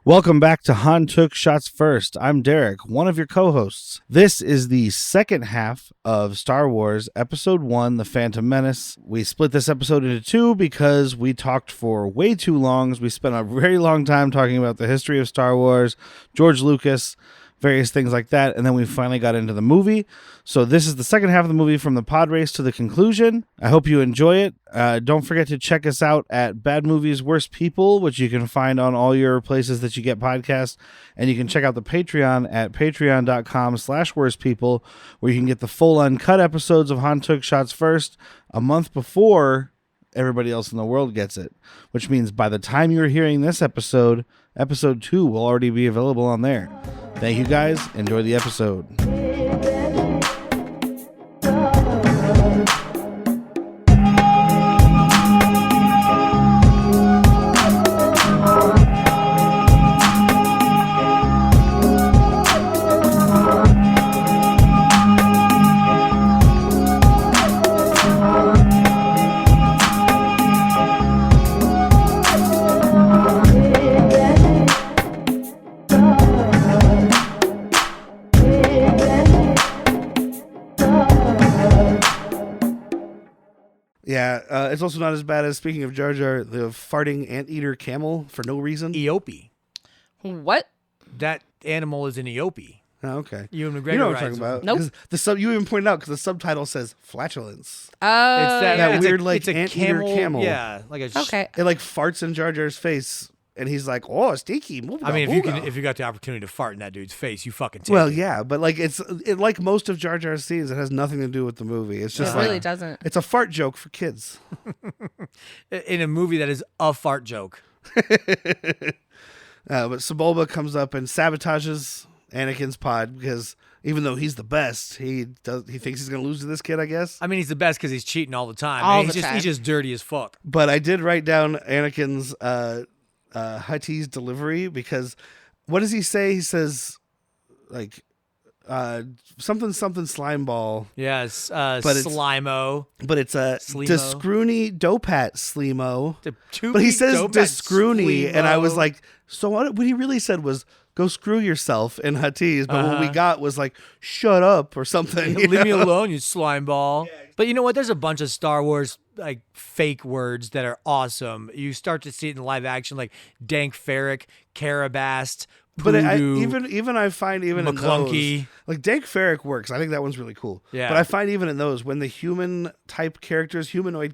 Welcome back to Han Took Shots First. I'm Derrick, one of your co-hosts. This is the second half of Star Wars Episode 1, The Phantom Menace. We split this episode into two because we talked for way too long. We spent a very long time talking about the history of Star Wars, George Lucas, various things like that, and then we finally got into the movie. So this is the second half of the movie from the pod race to the conclusion. I hope you enjoy it. Don't forget to check us out at Bad Movies Worst People, which you can find on all your places that you get podcasts, and you can check out the Patreon at patreon.com/worstpeople, where you can get the full uncut episodes of Han Took Shots First a month before everybody else in the world gets it, which means by the time you're hearing this episode, episode 2 will already be available on there. Thank you guys. Enjoy the episode. Yeah, it's also not as bad as, speaking of Jar Jar, the farting anteater camel for no reason. Eope. What? That animal is an Eope. Oh, okay. Ewan McGregor. You know what I'm talking about. Nope. You even pointed out because the subtitle says flatulence. Oh, It's that it's weird, a, like, it's a anteater camel. Yeah, like a. okay. It like farts in Jar Jar's face, and he's like, "Oh, stinky." I mean, if you got the opportunity to fart in that dude's face, you fucking take Well, it. yeah, but like like most of Jar Jar's scenes, it has nothing to do with the movie. It's just It like really doesn't. it's a fart joke for kids. In a movie that is a fart joke. But Sebulba comes up and sabotages Anakin's pod because even though he's the best, he thinks he's gonna lose to this kid, I guess. I mean, he's the best because he's cheating all the time. All he's the time. He's just dirty as fuck. But I did write down Anakin's Huttese delivery because what does he say? He says like something slime ball. Yes, But it's- Slimo. But it's a Slimo. Descroony Dopat Slimo. But But he says Descroony, and I was like, so what he really said was, go screw yourself in Huttese. But what we got was like, shut up or something. Leave me alone, you slime ball. But you know what? There's a bunch of Star Wars like fake words that are awesome. You start to see it in live action, like Dank Ferrick, Carabast, But Poodoo, even I find even in McClunky. those, like Dank Ferrick works. I think that one's really cool. Yeah. But I find even in those, when the humanoid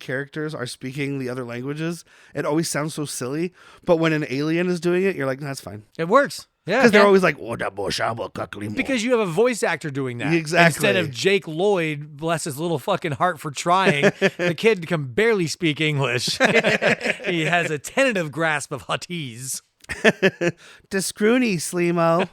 characters are speaking the other languages, it always sounds so silly. But when an alien is doing it, you're like, that's fine. It works. Yeah. Because they're always like, Because you have a voice actor doing that. Exactly. Instead of Jake Lloyd, bless his little fucking heart for trying, the kid can barely speak English. He has a tentative grasp of Huttese. Descroony Slimo.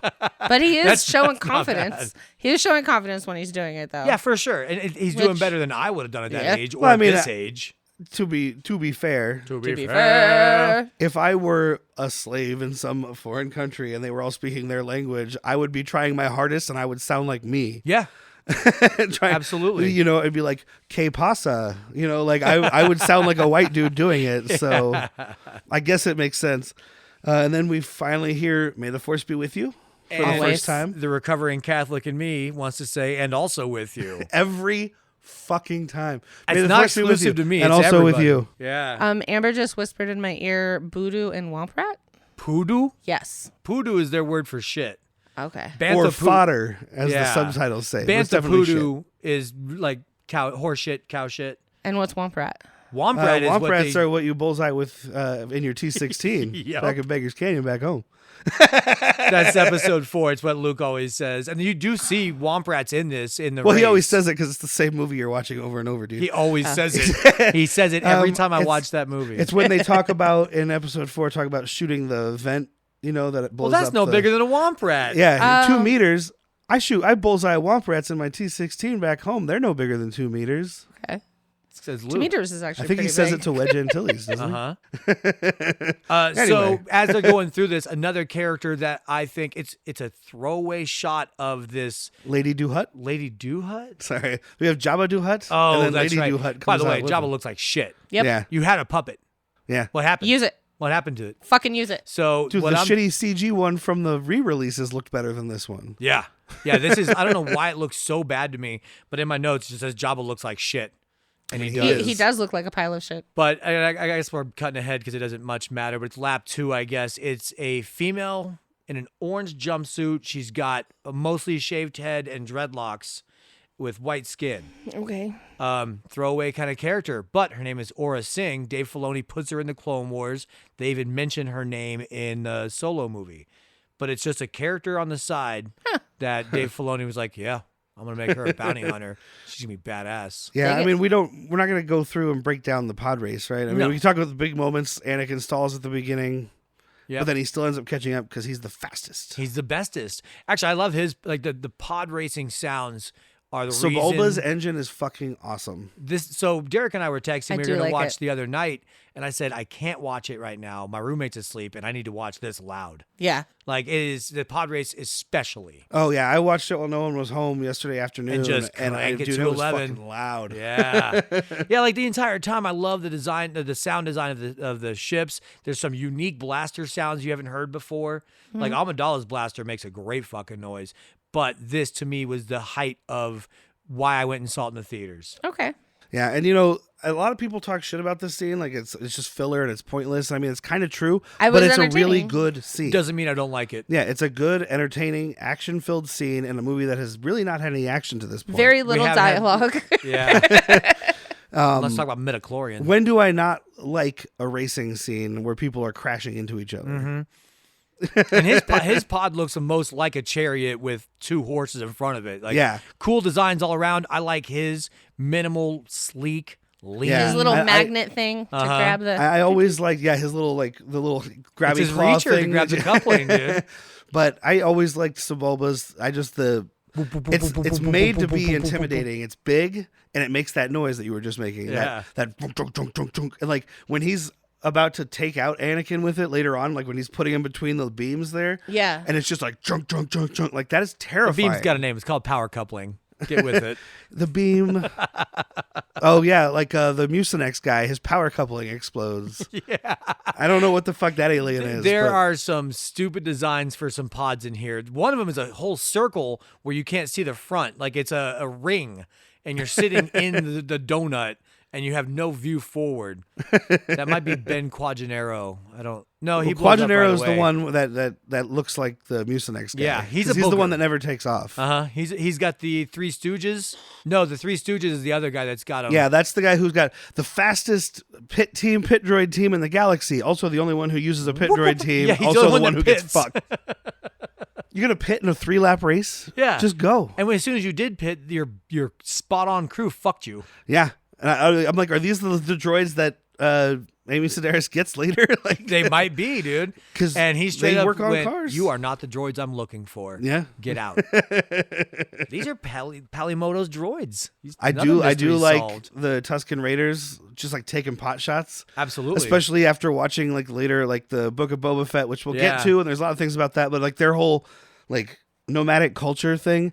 But he is That's showing not confidence. bad. He is showing confidence when he's doing it, though. Yeah, for sure. And he's doing Which- better than I would have done at that Yeah. age or Well, I at mean, this age. To be fair, To To be fair. if I were a slave in some foreign country and they were all speaking their language, I would be trying my hardest and I would sound like me. Yeah. Trying- Absolutely. You know, it'd be like "Que pasa?" You know, like I would sound like a white dude doing it. So I guess it makes sense. And then we finally hear "May the Force be with you" for the Always. first time. The recovering Catholic in me wants to say, and also with you. Every fucking time. May It's the not Force be with exclusive you. to me. and it's also with everybody. you. Yeah. Amber just whispered in my ear, Voodoo and Womp Rat? Poodoo? Yes. Poodoo is their word for shit. Okay. Or fodder, as Yeah. the subtitles say. But it's Bantha definitely shit. Poodoo is like horse shit, cow shit. And what's Womp Rat? Womp rat is Womp what rats they... are what you bullseye with in your T16 Yep. back in Beggar's Canyon back home. That's episode 4. It's what Luke always says. And you do see Womp rats in this, in the Well, he race. always says it because it's the same movie you're watching over and over, dude. He always says it. He says it every time I it's- watch that movie. It's when they talk about, in episode 4, talk about shooting the vent, you know, that it blows well, that's up no the- bigger than a Womp rat. Yeah, Oh. 2 meters. I bullseye Womp rats in my T16 back home. They're no bigger than 2 meters. Okay. It says 2 Luke. meters is actually I think he pretty says big. it to Wedge Antilles, doesn't Uh-huh. Anyway. So as they're going through this, another character that I think it's a throwaway shot of this he? Lady Duhut. Lady Doohut. Sorry. We have Jabba Duhut. Oh, and then that's Lady right. Duhut comes By the way, out with Jabba him. looks like shit. Yep. Yeah. You had a puppet. Yeah. What happened? Use it. What happened to it? Fucking use it. So Dude, the shitty CG one from the re-releases looked better than this one. Yeah. This is, I don't know why it looks so bad to me, but in my notes it just says Jabba looks like shit. And he does. He does look like a pile of shit. But I guess we're cutting ahead because it doesn't much matter. But it's lap 2, I guess. It's a female in an orange jumpsuit. She's got a mostly shaved head and dreadlocks with white skin. Okay. Throwaway kind of character. But her name is Aura Singh. Dave Filoni puts her in the Clone Wars. They even mention her name in the Solo movie. But it's just a character on the side that Dave Filoni was like, yeah, I'm going to make her a bounty hunter. She's going to be badass. Yeah, Dang I mean, we're not going to go through and break down the pod race, right? I mean, No. we can talk about the big moments. Anakin stalls at the beginning, Yep. but then he still ends up catching up because he's the fastest. He's the bestest. Actually, I love his, like the pod racing sounds are the Sebulba's reason. engine is fucking awesome. So Derrick and I were texting. I We were do going like to watch it. the other night, and I said I can't watch it right now. My roommate's asleep, and I need to watch this loud. Yeah. Like it is the pod race, especially. Oh yeah, I watched it while no one was home yesterday afternoon, And just and crank it dude, to it was 11. fucking loud. Yeah, yeah. Like the entire time, I love the design, the sound design of the ships. There's some unique blaster sounds you haven't heard before. Like Amidala's blaster makes a great fucking noise. But this to me was the height of why I went and saw it in the theaters. Okay. Yeah, and a lot of people talk shit about this scene, like it's just filler and it's pointless. I mean, it's kind of true, I but was it's a really entertaining. good scene. Doesn't mean I don't like it. Yeah, it's a good, entertaining, action-filled scene in a movie that has really not had any action to this point. Very little haven't had- dialogue. Yeah. Let's talk about midichlorian. When do I not like a racing scene where people are crashing into each other? And his pod looks the most like a chariot with 2 horses in front of it. Like, Yeah. cool designs all around. I like his minimal, sleek, lean. Yeah. His little I- magnet thing to grab the. I always like, his little, the little It's grabby his claw reacher thing. to grab the coupling, dude. But I always liked Sebulba's. It's made to be intimidating. It's big, and it makes that noise that you were just making. Yeah. That dunk, dunk, dunk, dunk. And like when he's about to take out Anakin with it later on, like when he's putting him between the beams there. Yeah. And it's just like junk, junk, junk, junk. Like that is The terrifying. beam's got a name. It's called power coupling. Get with it. The beam. Oh yeah, like the Mucinex guy, his power coupling explodes. Yeah. I don't know what the fuck that alien is. There but- are some stupid designs for some pods in here. One of them is a whole circle where you can't see the front. Like it's a ring, and you're sitting in the donut, and you have no view forward. That might be Ben Quaginero. I don't know. He blows up right Quaginero's the away. one that looks like the Mucinex guy. Yeah, he's 'Cause a he's the one booger. that never takes off. He's got the Three Stooges. No, the Three Stooges is the other guy that's got him. Yeah, that's the guy who's got the fastest pit droid team in the galaxy. Also, the only one who uses a pit droid team. Yeah, he's also the the one that who gets pits. fucked. You're gonna pit in a 3-lap race? Yeah. just go. And as soon as you did pit, your spot on crew fucked you. Yeah, and I'm like, are these the droids that Amy Sedaris gets later? Like They might be, dude. 'Cause And he straight they up work on went, cars. "You are not the droids I'm looking for. Yeah. Get out." These are Palimoto's droids. I None do of the mystery's like solved. the Tusken Raiders just like taking pot shots. Absolutely. Especially after watching like later like the Book of Boba Fett, which we'll Yeah. get to, and there's a lot of things about that, but like their whole like nomadic culture thing.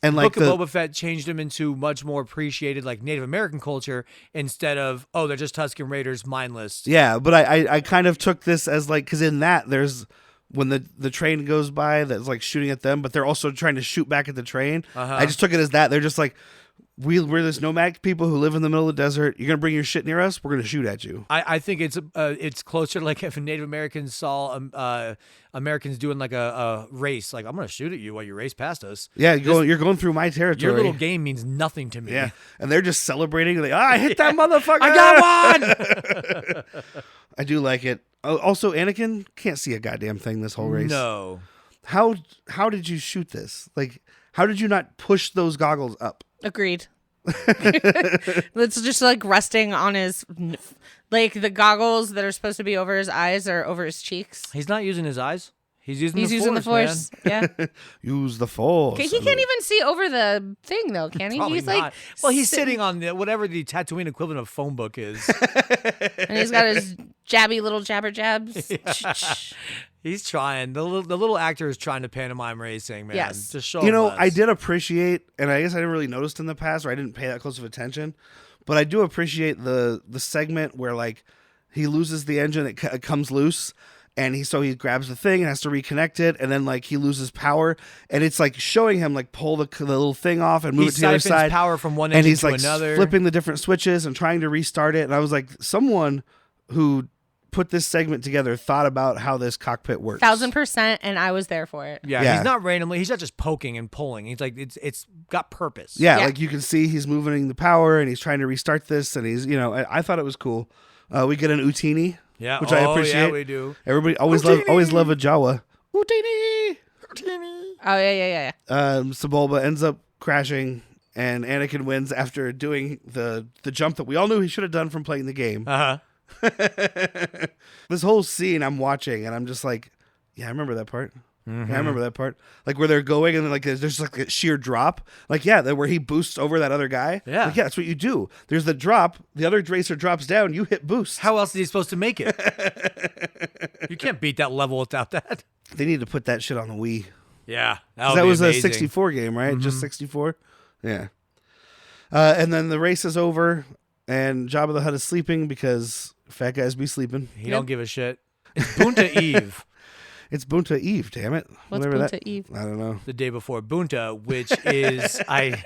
And like Book of Boba Fett changed them into much more appreciated like Native American culture instead of, oh, they're just Tusken Raiders, mindless. Yeah, but I kind of took this as like, because in that there's when the train goes by that's like shooting at them, but they're also trying to shoot back at the train. I just took it as that they're just like, we're this nomadic people who live in the middle of the desert. You're gonna bring your shit near us, we're gonna shoot at you. I think it's closer to like if Native Americans saw Americans doing like a race, like I'm gonna shoot at you while you race past us. Yeah, you're going through my territory. Your little game means nothing to me. Yeah, and they're just celebrating. Like, I hit that motherfucker! I got one. I do like it. Also, Anakin can't see a goddamn thing this whole race. No. How did you shoot this? Like, how did you not push those goggles up? Agreed. It's just like resting on his, like the goggles that are supposed to be over his eyes are over his cheeks. He's not using his eyes. He's using He's the using force, the man. force. Yeah. Use the force. He can't even see over the thing though, can he? Probably He's not. like, Well, he's sitting on whatever the Tatooine equivalent of phone book is. and he's got his jabby little jabber jabs. He's trying. The little actor is trying to pantomime racing, man. Yes. Just show You know, less. I did appreciate, and I guess I didn't really notice in the past, or I didn't pay that close of attention, but I do appreciate the segment where like he loses the engine, it comes loose. And he grabs the thing and has to reconnect it, and then like he loses power, and it's like showing him like pull the little thing off and move it to the other side. Power from one and engine he's to like another, flipping the different switches and trying to restart it. And I was like, someone who put this segment together thought about how this cockpit works. 1000%, and I was there for it. Yeah, he's not randomly. He's not just poking and pulling. He's like it's got purpose. Yeah, like you can see he's moving the power and he's trying to restart this, and he's I thought it was cool. We get an Utini. Yeah, which I appreciate. Yeah, we do. Everybody always love a Jawa. Utini. Oh yeah. Sebulba ends up crashing, and Anakin wins after doing the jump that we all knew he should have done from playing the game. This whole scene I'm watching, and I'm just like, yeah, I remember that part. Mm-hmm. Yeah, I remember that part. Like where they're going, and then like there's like a sheer drop. Like where he boosts over that other guy. Yeah, like, that's what you do. There's the drop. The other racer drops down. You hit boost. How else is he supposed to make it? You can't beat that level without that. They need to put that shit on the Wii. Yeah, that was amazing. A 64 game, right? Mm-hmm. Just 64. Yeah. And then the race is over, and Jabba the Hutt is sleeping because fat guys be sleeping. He don't give a shit. It's Bunta Eve. It's Bunta Eve, damn it. What's Bunta Eve? I don't know. The day before Bunta, which is I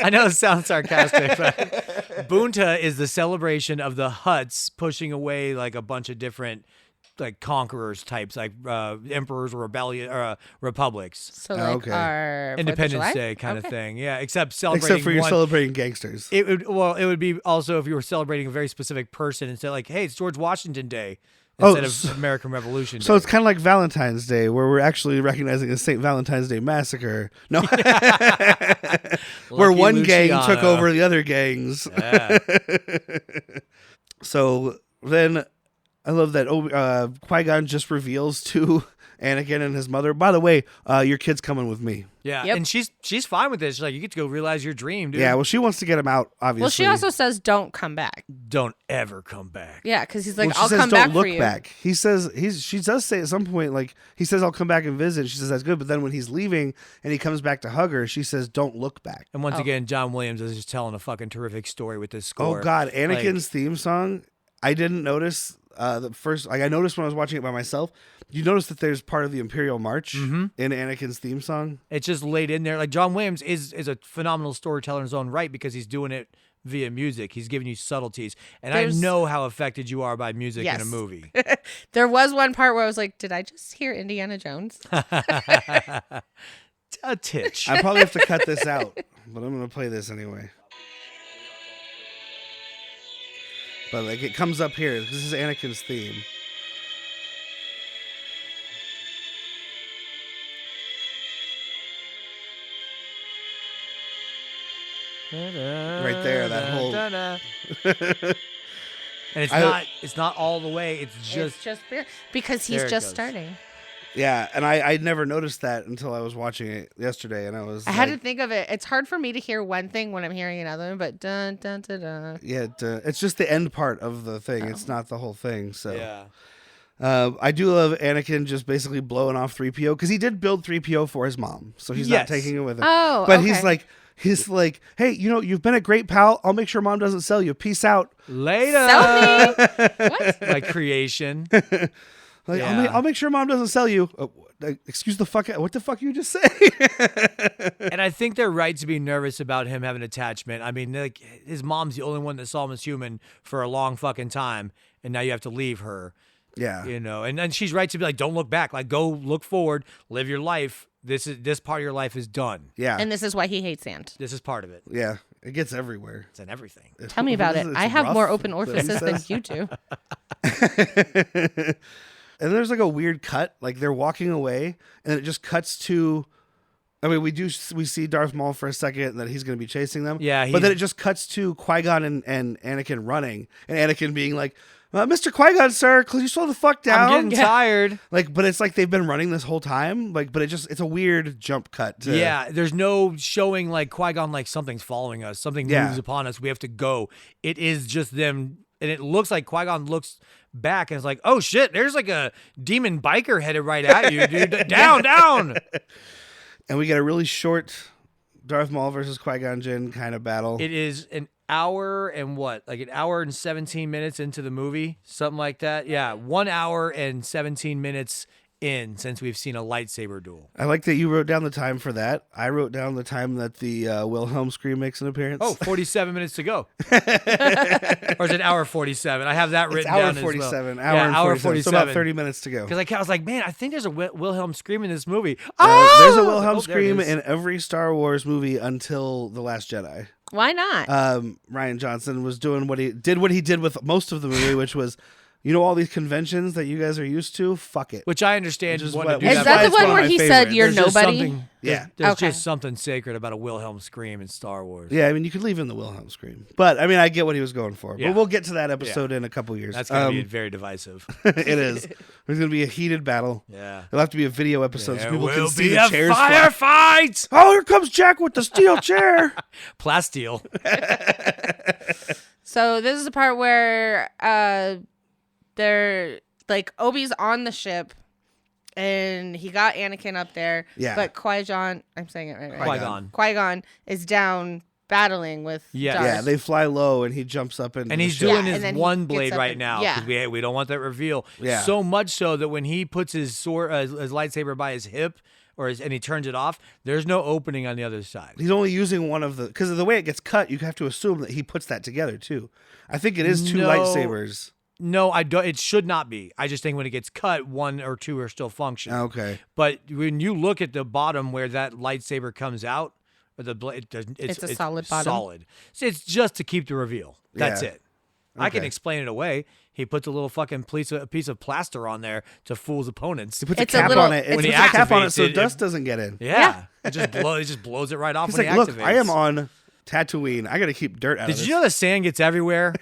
know it sounds sarcastic, but Bunta is the celebration of the Hutts pushing away like a bunch of different like conquerors types, like emperors or rebellion or republics. So like our Independence Day kind of thing. Yeah, except celebrating. Except for you're celebrating gangsters. It would be also if you were celebrating a very specific person instead, like, hey, it's George Washington Day. Instead of American Revolution Day. So it's kind of like Valentine's Day, where we're actually recognizing the St. Valentine's Day Massacre. No. Where one gang took over the other gangs. Yeah. So then I love that Qui-Gon just reveals to Anakin and his mother, by the way, your kid's coming with me. Yeah, and she's fine with this. She's like, you get to go realize your dream, dude. Yeah, well, she wants to get him out, obviously. Well, she also says, don't come back. Don't ever come back. Yeah, because he's like, I'll come back for you. Don't look back. He says, she does say at some point, like, he says, I'll come back and visit. She says, that's good. But then when he's leaving and he comes back to hug her, she says, don't look back. And once again, John Williams is just telling a fucking terrific story with this score. Oh, God. Anakin's theme song, I didn't notice I noticed when I was watching it by myself. You notice that there's part of the Imperial March in Anakin's theme song. It's just laid in there. Like John Williams is a phenomenal storyteller in his own right because he's doing it via music. He's giving you subtleties. And I know how affected you are by music in a movie. There was one part where I was like, did I just hear Indiana Jones? A titch. I probably have to cut this out, but I'm going to play this anyway. But like it comes up here. This is Anakin's theme. Right there, that whole. And it's not all the way. It's just because he's just starting. Yeah, and I'd never noticed that until I was watching it yesterday, and I had to think of it. It's hard for me to hear one thing when I'm hearing another, but dun dun dun dun. Yeah, it's just the end part of the thing. It's not the whole thing. So yeah, I do love Anakin just basically blowing off 3PO because he did build 3PO for his mom, so he's not taking it with him. Oh, but okay. He's like, hey, you've been a great pal. I'll make sure mom doesn't sell you. Peace out. Later. Sell me. What? Like creation. Like, I'll make sure mom doesn't sell you. Excuse the fuck. What the fuck you just say? And I think they're right to be nervous about him having attachment. I mean, like his mom's the only one that saw him as human for a long fucking time, and now you have to leave her. Yeah, and she's right to be like, don't look back. Like, go look forward, live your life. This part of your life is done. Yeah, and this is why he hates sand. This is part of it. Yeah, it gets everywhere. It's in everything. Tell me about it. I have more open orifices than you do. And there's like a weird cut, like they're walking away, and it just cuts to. I mean, we see Darth Maul for a second, and that he's going to be chasing them. Yeah, but then it just cuts to Qui-Gon and Anakin running, and Anakin being like, "Mr. Qui-Gon, sir, close you slow the fuck down. I'm getting tired." Like, but it's like they've been running this whole time. Like, but it's a weird jump cut. There's no showing like Qui-Gon like something's following us, something moves upon us. We have to go. It is just them, and it looks like Qui-Gon looks back and it's like, oh shit, there's like a demon biker headed right at you, dude. down. And we get a really short Darth Maul versus Qui-Gon Jinn kind of battle. It is an hour and what? Like an hour and 17 minutes into the movie, something like that. Yeah, 1 hour and 17 minutes in since we've seen a lightsaber duel. I like that you wrote down the time for that. I wrote down the time that the Wilhelm scream makes an appearance. Oh, 47 minutes to go. Or is it hour 47? I have that written down 47, as well. Hour 47. So about 30 minutes to go. Because I was like, man, I think there's a Wilhelm scream in this movie. There's a Wilhelm there it scream is. in every Star Wars movie until The Last Jedi. Why not? Ryan Johnson was doing what he did with most of the movie, which was, all these conventions that you guys are used to, fuck it. Which I understand. Which is wanting to what- do Is That's that why the it's one one of where my he said favorites. you're There's just nobody? something- Yeah. There's Okay. just something sacred about a Wilhelm scream in Star Wars. Yeah, I mean, you could leave in the Wilhelm scream. But, I mean, I get what he was going for. Yeah. But we'll get to that episode in a couple years. That's going to be very divisive. It is. There's going to be a heated battle. Yeah. It'll have to be a video episode so There people can will see be the a chairs fly. firefight! Oh, here comes Jack with the steel chair. Plasteel. So this is the part where they're like Obi's on the ship and he got Anakin up there. Yeah. But Qui-Gon, I'm saying it right. Qui-Gon. Qui-Gon is down battling with Yes. Darth. Yeah, they fly low and he jumps up into And the he's ship. doing Yeah, his and then he one gets blade up right and- now yeah. because we don't want that reveal. Yeah. So much so that when he puts his sword, his lightsaber by his hip, and he turns it off, there's no opening on the other side. He's only using one of the, because of the way it gets cut, you have to assume that he puts that together too. I think it is two No. lightsabers. No, I don't. It should not be. I just think when it gets cut, one or two are still functioning. Okay. But when you look at the bottom where that lightsaber comes out, or the blade, it's a solid bottom. Solid. So it's just to keep the reveal. That's Yeah. it. I can Okay. explain it away. He puts a little fucking piece of plaster on there to fool his opponents. He puts It's a a cap little- on it. it's He a puts a cap on it activates so it. dust doesn't get in. Yeah. It just blows it right off He's when like, he look, activates. I am on Tatooine. I got to keep dirt out Did of this. you know the sand gets everywhere?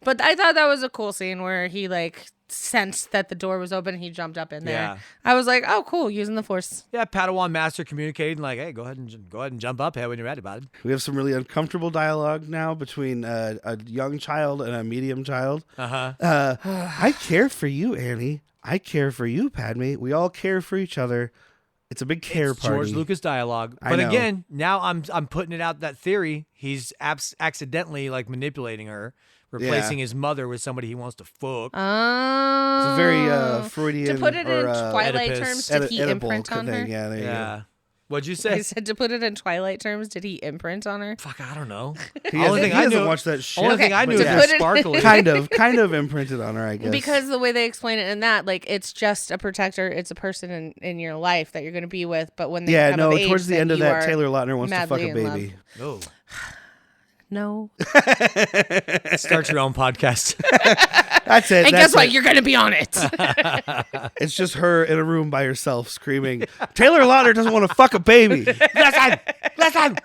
But I thought that was a cool scene where he like sensed that the door was open and he jumped up in there. Yeah. I was like, oh, cool, using the Force. Yeah, Padawan Master communicating like, hey, go ahead and jump up here when you're ready, bud. We have some really uncomfortable dialogue now between a young child and a medium child. I care for you, Annie. I care for you, Padme. We all care for each other. It's a big care It's party. George Lucas dialogue. I But know. again, now I'm putting it out that theory. He's accidentally like manipulating her, replacing his mother with somebody he wants to fuck. It's a very Freudian. To put it in or, Twilight Oedipus. terms, did he Oedipal imprint on her? thing. Yeah, there you Yeah. What'd you I say? said to put it in Twilight terms, did he imprint on her? Fuck, I don't know. go. He Only hasn't, thing he I hasn't knew- watched that shit. Only thing I but knew is yeah. the sparkly. kind of imprinted on her, I guess. Because the way they explain it in that, like, it's just a protector. It's a person in your life that you're going to be with. But when they become of age, towards the then end of you that, are Taylor Lautner wants to fuck madly a in love. baby. Oh, No. start your own podcast. That's it. And that's guess what? it. You're going to be on it. It's just her in a room by herself screaming, Taylor Lautner doesn't want to fuck a baby. Listen.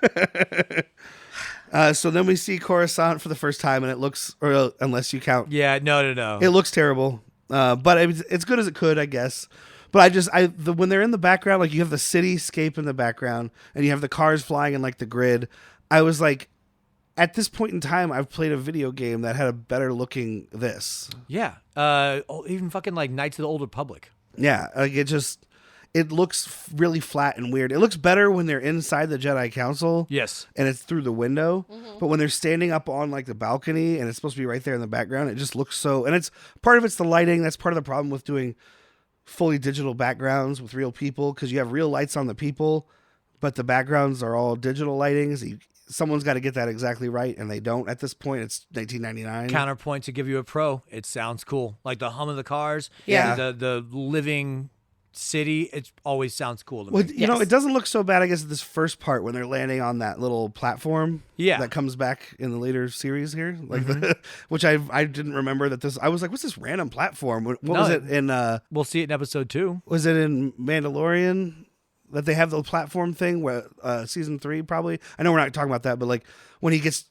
So then we see Coruscant for the first time, and it looks, or unless you count, Yeah, no. it looks terrible. But it's good as it could, I guess. But when they're in the background, like you have the cityscape in the background, and you have the cars flying in like the grid. I was like, at this point in time, I've played a video game that had a better looking this. Yeah. Even fucking like Knights of the Old Republic. Yeah, like it looks really flat and weird. It looks better when they're inside the Jedi Council. Yes. And it's through the window. But when they're standing up on like the balcony and it's supposed to be right there in the background, it just looks so, and it's part of it's the lighting. That's part of the problem with doing fully digital backgrounds with real people, because you have real lights on the people, but the backgrounds are all digital lighting. So someone's got to get that exactly right, and they don't at this point. It's 1999. Counterpoint to give you a pro. It sounds cool. Like the hum of the cars. Yeah. The living city. It always sounds cool to me. Well, you know, it doesn't look so bad, I guess, at this first part when they're landing on that little platform. Yeah. That comes back in the later series here, like which I didn't remember that this. I was like, what's this random platform? What was it in? We'll see it in episode 2. Was it in Mandalorian that they have the platform thing? Where season 3 probably. I know we're not talking about that, but like when he gets.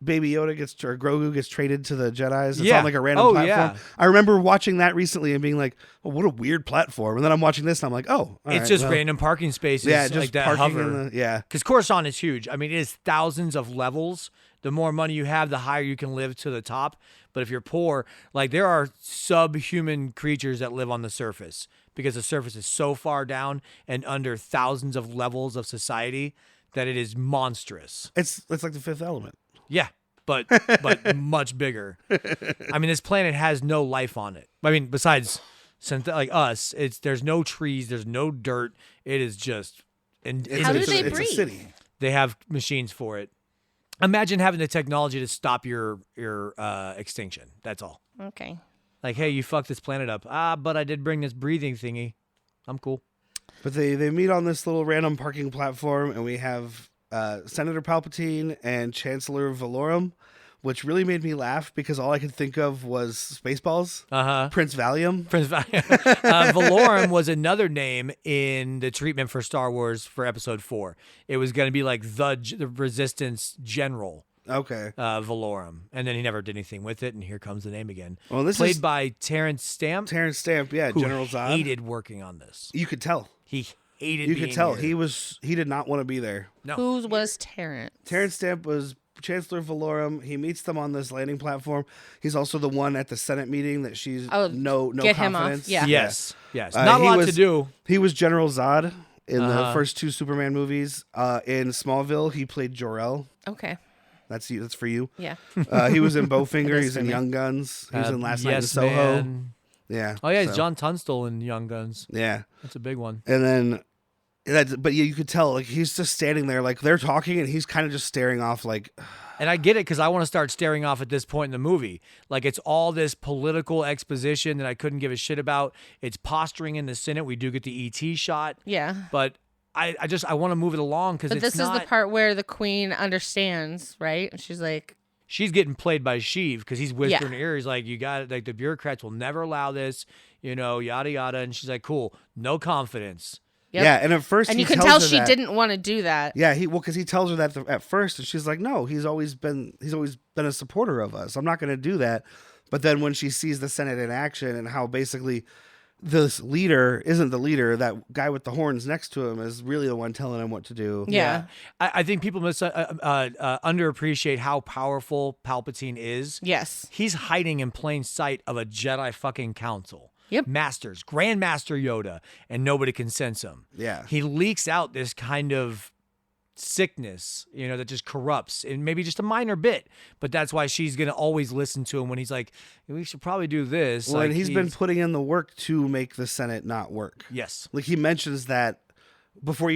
Baby Yoda or Grogu gets traded to the Jedis. It's on like a random platform. Yeah. I remember watching that recently and being like, oh, what a weird platform. And then I'm watching this and I'm like, oh, all It's right, just well, random parking spaces. yeah, just like that parking hover. in the, yeah. Because Coruscant is huge. I mean, it is thousands of levels. The more money you have, the higher you can live to the top. But if you're poor, like there are subhuman creatures that live on the surface because the surface is so far down and under thousands of levels of society that it is monstrous. It's like the Fifth Element. Yeah, but much bigger. I mean, this planet has no life on it. I mean, besides like us, there's no trees, there's no dirt. It is just. How do they breathe? It's a city. They have machines for it. Imagine having the technology to stop your extinction. That's all. Okay. Like, hey, you fucked this planet up. But I did bring this breathing thingy. I'm cool. But they meet on this little random parking platform, and we have Senator Palpatine and Chancellor Valorum, which really made me laugh because all I could think of was Spaceballs. Prince Valium. Prince Valium. Valorum was another name in the treatment for Star Wars for Episode 4. It was going to be like the Resistance General. Okay. Valorum. And then he never did anything with it, and here comes the name again. Well, this Played is by Terrence Stamp. Terrence Stamp, yeah, who General Zod. hated working on this. You could tell. He hated You being could tell. here. He did not want to be there. No. Who was Terrence? Terrence Stamp was Chancellor Valorum. He meets them on this landing platform. He's also the one at the Senate meeting that she's no get him off. confidence. Yeah. Yes. Not a lot to do. He was General Zod in the first two Superman movies. In Smallville, he played Jor-El. Okay. That's for you. Yeah. He was in Bowfinger. That is He's for in me. Young Guns. He was in Last Night in Yes Soho. Man. Yeah. Oh, yeah, he's so, John Tunstall in Young Guns. Yeah. That's a big one. And then, but yeah, you could tell, like, he's just standing there, like, they're talking, and he's kind of just staring off, like... And I get it, because I want to start staring off at this point in the movie. Like, it's all this political exposition that I couldn't give a shit about. It's posturing in the Senate. We do get the E.T. shot. Yeah. But I want to move it along, because But it's this not... is the part where the queen understands, right? And she's like... She's getting played by Sheev, because he's whispering Yeah. in her ear. He's like, you got it. Like, the bureaucrats will never allow this, yada, yada. And she's like, cool, no confidence. Yep. Yeah, and at first And he you can tells tell her she that. didn't want to do that. Yeah, because he tells her that at first, and she's like, "No, he's always been a supporter of us. I'm not going to do that." But then when she sees the Senate in action and how basically this leader isn't the leader, that guy with the horns next to him is really the one telling him what to do. Yeah. I think people underappreciate how powerful Palpatine is. Yes. He's hiding in plain sight of a Jedi fucking council. Yep. Masters, Grand Master Yoda, and nobody can sense him. Yeah. He leaks out this kind of sickness, that just corrupts, and maybe just a minor bit, but that's why she's going to always listen to him when he's like, we should probably do this. Well, like, and he's been putting in the work to make the Senate not work. Yes. Like he mentions that before I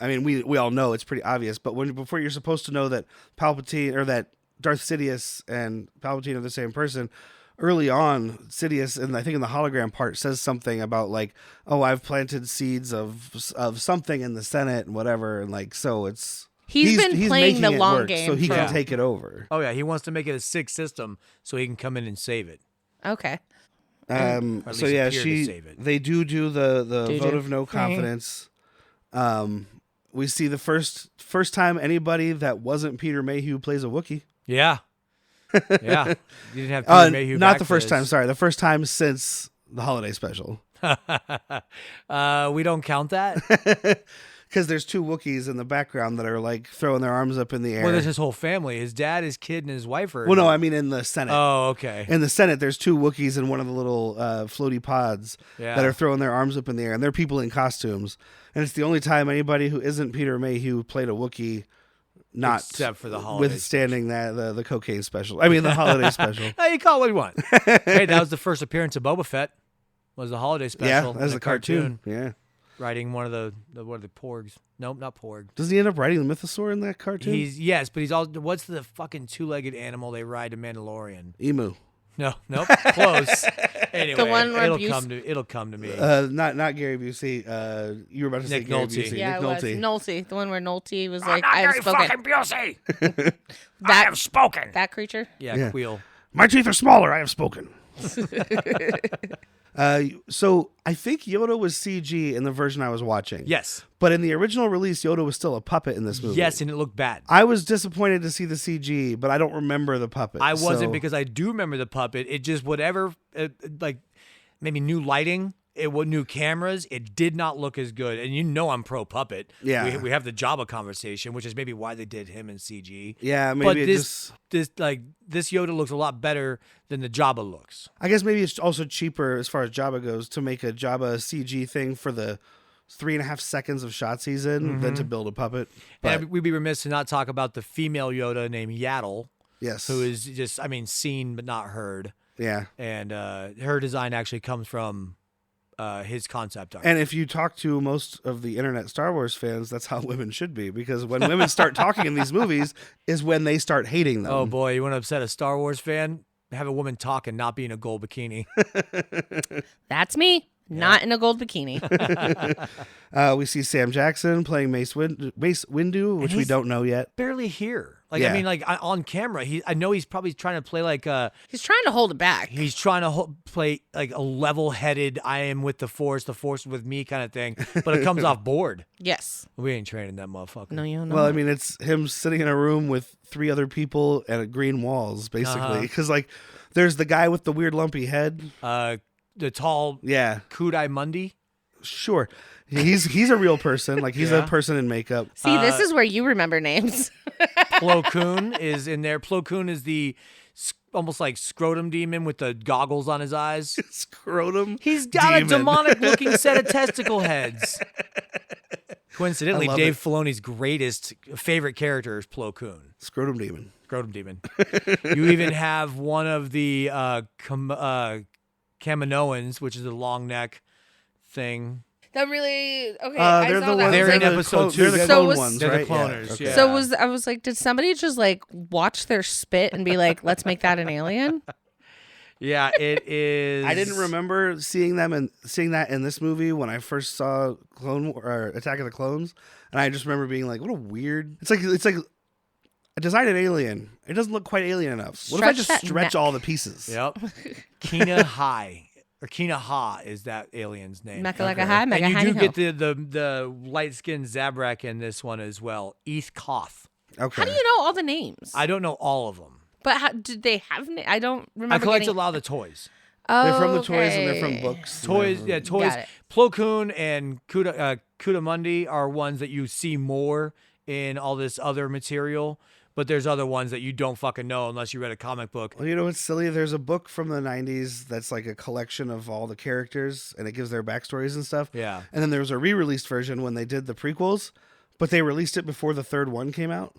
mean, we all know it's pretty obvious, but before you're supposed to know that Palpatine or that Darth Sidious and Palpatine are the same person, early on, Sidious, and I think in the hologram part, says something about like, "Oh, I've planted seeds of something in the Senate and whatever," and like, so it's He's been playing making the it long work game so he for- can take it over. Oh yeah, he wants to make it a sick system so he can come in and save it. Okay. Or at least So yeah, appear to save it. they do the Do-do. vote of no confidence. We see the first time anybody that wasn't Peter Mayhew plays a Wookiee. Yeah. Yeah. You didn't have Peter Mayhew not back the for first time. this. Sorry, the first time since the holiday special. We don't count that. Because there's two Wookiees in the background that are like throwing their arms up in the air. Well, there's his whole family. His dad, his kid, and his wife are. Well, no, I mean in the Senate. Oh, okay. In the Senate, there's two Wookiees in one of the little floaty pods Yeah. that are throwing their arms up in the air, and they're people in costumes. And it's the only time anybody who isn't Peter Mayhew played a Wookiee, not Except for the holiday withstanding the cocaine special. I mean the holiday special. Hey, you call it what you want. Hey, that was the first appearance of Boba Fett. Was the holiday Yeah, special? that was in the a cartoon. Yeah. Riding one of the porgs. Nope, not porg. Does he end up riding the mythosaur in that cartoon? But he's all. What's the fucking two-legged animal they ride to Mandalorian? Emu. No, nope, close. Anyway, The one where it'll come to me. Not Gary Busey. You were about to say Nick Gary Nolte. Busey. Yeah, Nick it was Nolte. Nolte. The one where Nolte was like, I have spoken. Busey. I have spoken. That creature? Yeah, Yeah. Queel. My teeth are smaller. I have spoken. So I think Yoda was CG in the version I was watching. Yes. But in the original release, Yoda was still a puppet in this movie. Yes, and it looked bad. I was disappointed to see the CG, but I don't remember the puppet. I wasn't so- because I do remember the puppet. It just like maybe new lighting, new cameras. It did not look as good. And I'm pro puppet. Yeah. we have the Jabba conversation, which is maybe why they did him in CG. Yeah, maybe But it this Yoda looks a lot better than the Jabba looks. I guess maybe it's also cheaper as far as Jabba goes to make a Jabba CG thing for the 3.5 seconds of shots he's in than to build a puppet. But And we'd be remiss to not talk about the female Yoda named Yaddle, yes, who is just, seen but not heard. yeah. And her design actually comes from his concept art. And if you talk to most of the internet Star Wars fans, that's how women should be, because when women start talking in these movies is when they start hating them. Oh boy, you want to upset a Star Wars fan? Have a woman talk and not be in a gold bikini. That's me. Not in a gold bikini. We see Sam Jackson playing Mace Windu, which we he's don't know yet. Barely here. Yeah. On camera, I know he's probably trying to play He's trying to hold it back. he's trying to play like a level-headed, I am with the Force is with me kind of thing, but it comes off board. Yes. We ain't training that motherfucker. No, you don't know. Well, I mean, it's him sitting in a room with 3 other people and green walls, basically. Because, there's the guy with the weird lumpy head. The tall Yeah, Kudai Mundi. sure. He's a real person. He's a person in makeup. See, this is where you remember names. Plo Koon is in there. Plo Koon is the almost like scrotum demon with the goggles on his eyes. Scrotum. He's got demon. a demonic-looking set of testicle heads. Coincidentally, I love Dave Filoni's favorite character is Plo Koon. Scrotum demon. Scrotum demon. You even have one of the Kaminoans, which is a long neck thing. That really okay. They're the ones. They're in the episode they're 2. the So clone was- ones, They're the right? cloners, okay. yeah. So I was like, did somebody just watch their spit and be like, let's make that an alien? Yeah, it is. I didn't remember seeing that in this movie when I first saw Attack of the Clones, and I just remember being like, "What a weird!" It's like I designed an alien. It doesn't look quite alien enough. What if I Stretch just that stretch neck. all the pieces? Yep. Kina Hai. Or Kina Ha is that alien's name. Mecca like a high, mega And you high. do get the light-skinned Zabrak in this one as well. Eth Koth. Okay. How do you know all the names? I don't know all of them. But how did they have? I don't remember. I collected getting... a lot of the toys. Oh, They're from the toys and they're from okay. books. Toys. Got it. Plo Koon and Kuda Mundi are ones that you see more in all this other material. But there's other ones that you don't fucking know unless you read a comic book. Well, you know what's silly? There's a book from the 90s that's like a collection of all the characters, and it gives their backstories and stuff. Yeah. And then there was a re-released version when they did the prequels, but they released it before the third one came out.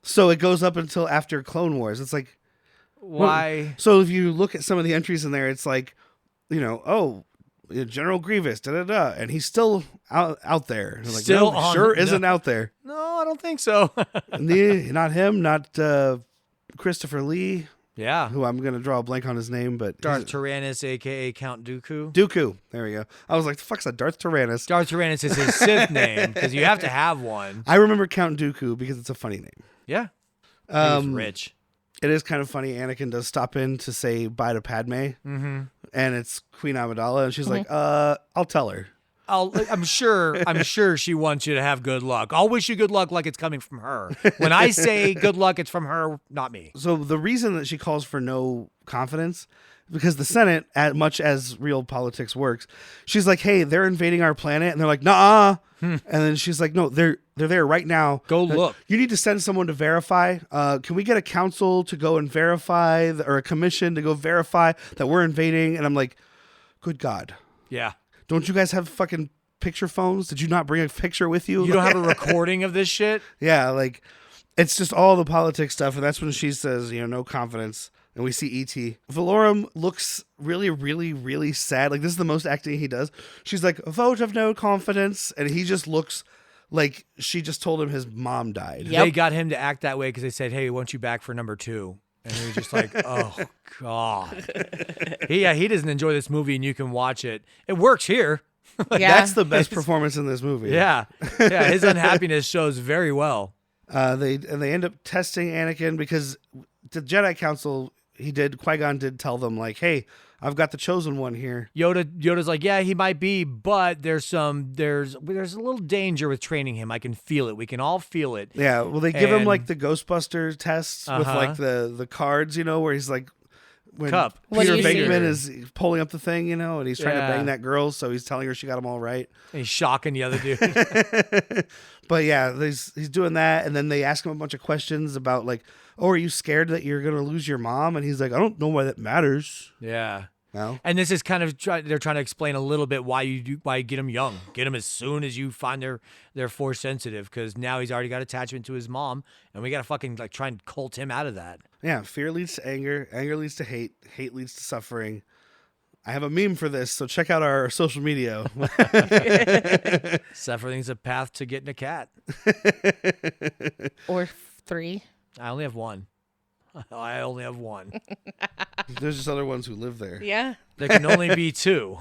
So it goes up until after Clone Wars. It's like, Why? so if you look at some of the entries in there, it's like, General Grievous, da-da-da, and he's still out there. And I'm like, Still no, on sure the- isn't out there. No, I don't think so. Not him, not Christopher Lee, Yeah. who I'm going to draw a blank on his name, but Darth Tyrannus, a.k.a. Count Dooku. Dooku. There we go. I was like, the fuck's that? Darth Tyrannus. Darth Tyrannus is his Sith name because you have to have one. I remember Count Dooku because it's a funny name. Yeah. He's Um, rich. It is kind of funny. Anakin does stop in to say bye to Padme, and it's Queen Amidala, and she's like, I'll tell her. I'm sure she wants you to have good luck. I'll wish you good luck like it's coming from her. When I say good luck, it's from her, not me. So the reason that she calls for no confidence, because the Senate, as much as real politics works, she's like, hey, they're invading our planet, and they're like, nah. And then she's like, no, they're there right now. Go look. You need to send someone to verify. Can we get a council to go and verify, or a commission to go verify that we're invading? And I'm like, good God. Yeah. Don't you guys have fucking picture phones? Did you not bring a picture with you? You don't have a recording of this shit? Yeah, it's just all the politics stuff, and that's when she says, no confidence. And we see E.T. Valorum looks really, really, really sad. This is the most acting he does. She's like, a vote of no confidence. And he just looks like she just told him his mom died. Yep. They got him to act that way because they said, hey, we want you back for number 2. And he was just like, oh, God. He doesn't enjoy this movie, and you can watch it. It works here. Yeah. That's the best performance in this movie. Yeah. Yeah, his unhappiness shows very well. They end up testing Anakin because the Jedi Council, Qui-Gon did tell them, hey, I've got the chosen one here. Yoda's like, yeah, he might be, but there's a little danger with training him. I can feel it. We can all feel it. Yeah, well, they give him And- the Ghostbuster tests with Uh-huh. the cards, where he's like, when Cup. What Peter do you see? Venkman is pulling up the thing, and he's trying to Yeah. bang that girl, so he's telling her she got him all right. And he's shocking the other dude. But yeah, he's doing that, and then they ask him a bunch of questions about oh, are you scared that you're gonna lose your mom? And he's like, I don't know why that matters. Yeah. No. And this is kind of they're trying to explain a little bit why you get him young, get him as soon as you find they're force sensitive, because now he's already got attachment to his mom, and we got to fucking like try and cult him out of that. Yeah, fear leads to anger, anger leads to hate, hate leads to suffering. I have a meme for this, so check out our social media. Suffering's a path to getting a cat. Or 3. I only have one. There's just other ones who live there. Yeah. There can only be 2.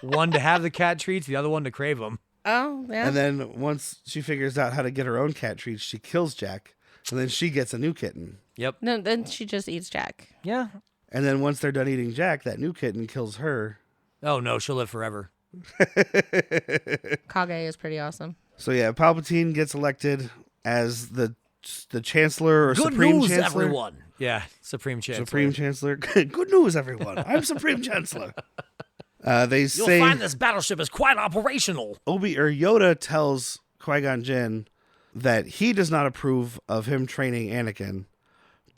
One to have the cat treats, the other one to crave them. Oh, yeah. And then once she figures out how to get her own cat treats, she kills Jack, and then she gets a new kitten. Yep. No, then she just eats Jack. Yeah. And then once they're done eating Jack, that new kitten kills her. Oh, no, she'll live forever. Kage is pretty awesome. So yeah, Palpatine gets elected as the Chancellor or Good Supreme news, Chancellor. everyone. Yeah, Supreme Chancellor. Supreme Chancellor. Good news, everyone. I'm Supreme Chancellor. They You'll say find this battleship is quite operational. Yoda tells Qui-Gon Jinn that he does not approve of him training Anakin,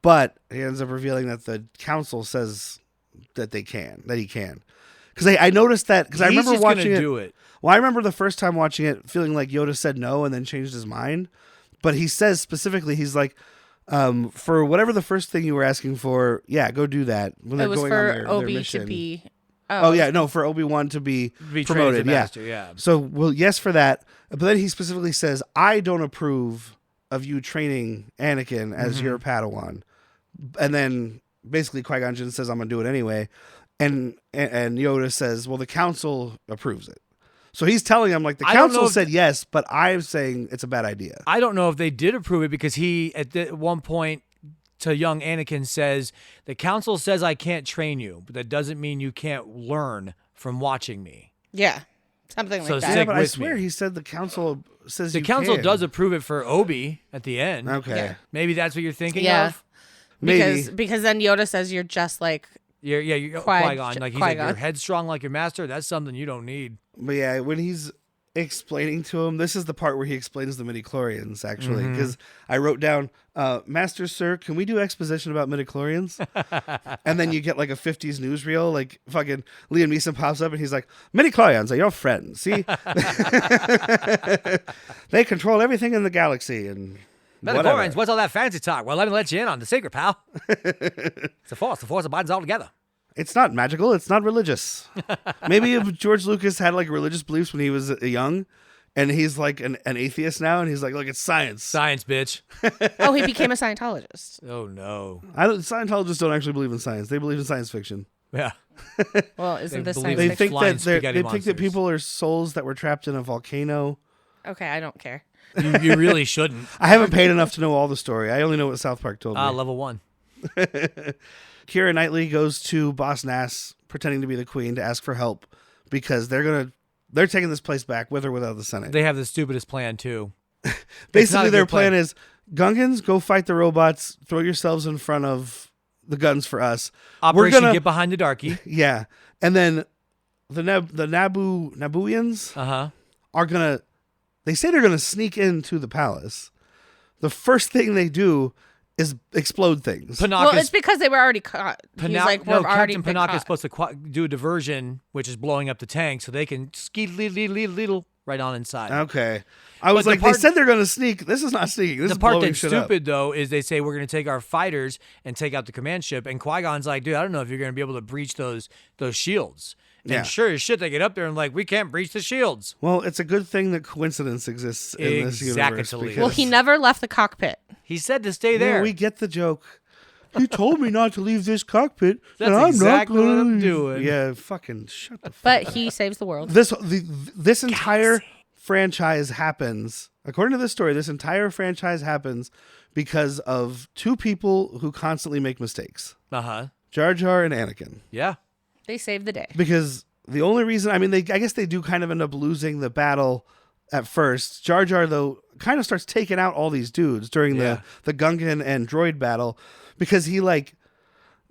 but he ends up revealing that the Council says that he can. Because I noticed that because I remember just watching gonna it. do it. Well, I remember the first time watching it, feeling like Yoda said no and then changed his mind. But he says specifically, he's like, for whatever the first thing you were asking for, yeah, go do that. When they're It was going for on their Obi mission. to be. Oh yeah, no, for Obi-Wan to be Trained promoted. as a Yeah. master, yeah. So, well, yes for that. But then he specifically says, I don't approve of you training Anakin as your Padawan. And then basically Qui-Gon Jinn says, I'm going to do it anyway. And Yoda says, well, the Council approves it. So he's telling him, like, the I don't know Council if- said yes, but I'm saying it's a bad idea. I don't know if they did approve it, because he, at one point to young Anakin, says, the Council says I can't train you, but that doesn't mean you can't learn from watching me. Yeah. Something So like stick that. Yeah, but I with swear me. he said the Council says The you Council can. does approve it for Obi at the end. Okay. Yeah. Maybe that's what you're thinking Yeah. of? Maybe. Because then Yoda says you're just like. You're Qui-Gon. Like, he's like, Qui-Gon. you're headstrong like your master. That's something you don't need. But yeah, when he's explaining to him, this is the part where he explains the midichlorians, actually, because I wrote down, Master Sir, can we do exposition about midichlorians? And then you get like a 50s newsreel, like fucking Liam Neeson pops up and he's like, midichlorians are your friends, see? They control everything in the galaxy and whatever. Midichlorians, what's all that fancy talk? Well, let me let you in on the secret, pal. It's the Force. The Force abides all together. It's not magical. It's not religious. Maybe if George Lucas had like religious beliefs when he was young, and he's like an atheist now, and he's like, look, it's science. Science, bitch. Oh, he became a Scientologist. Oh, no. Scientologists don't actually believe in science. They believe in science fiction. Yeah. Well, isn't this believe science They Like think fiction? flying that spaghetti they think that monsters. people are souls that were trapped in a volcano. Okay, I don't care. You really shouldn't. I haven't paid enough to know all the story. I only know what South Park told me. Level 1. Keira Knightley goes to Boss Nass, pretending to be the queen, to ask for help because they're taking this place back with or without the Senate. They have the stupidest plan, too. Basically, a their good plan. plan is, Gungans, go fight the robots. Throw yourselves in front of the guns for us. Operation gonna- Get Behind the Darky. Yeah, and then the Nabooians Uh-huh. are gonna. They say they're gonna sneak into the palace. The first thing they do is explode things. Well, Panaka's it's because they were already caught. He's like, we're already Captain been Panaka is caught. supposed to do a diversion, which is blowing up the tank, so they can ski little right on inside. Okay, I was But the like, part- they said they're gonna sneak. This is not sneaking. This The is part blowing that's shit up. stupid, though, is they say we're going to take our fighters and take out the command ship, and Qui-Gon's like, dude, I don't know if you're going to be able to breach those shields. And Yeah. sure as shit, they get up there and like, we can't breach the shields. Well, it's a good thing that coincidence exists in this universe. Exactly. because- Well, he never left the cockpit. He said to stay Yeah, there. we get the joke. He told me not to leave this cockpit. That's and I'm exactly not what gonna I'm leave. doing. Yeah, fucking shut the fuck But he saves the world. This entire franchise happens, according to this story, this entire franchise happens because of two people who constantly make mistakes. Uh-huh. Jar Jar and Anakin. Yeah. They saved the day. Because the only reason, I mean, I guess they do kind of end up losing the battle at first. Jar Jar, though, kind of starts taking out all these dudes during Yeah. the Gungan and droid battle because he, like,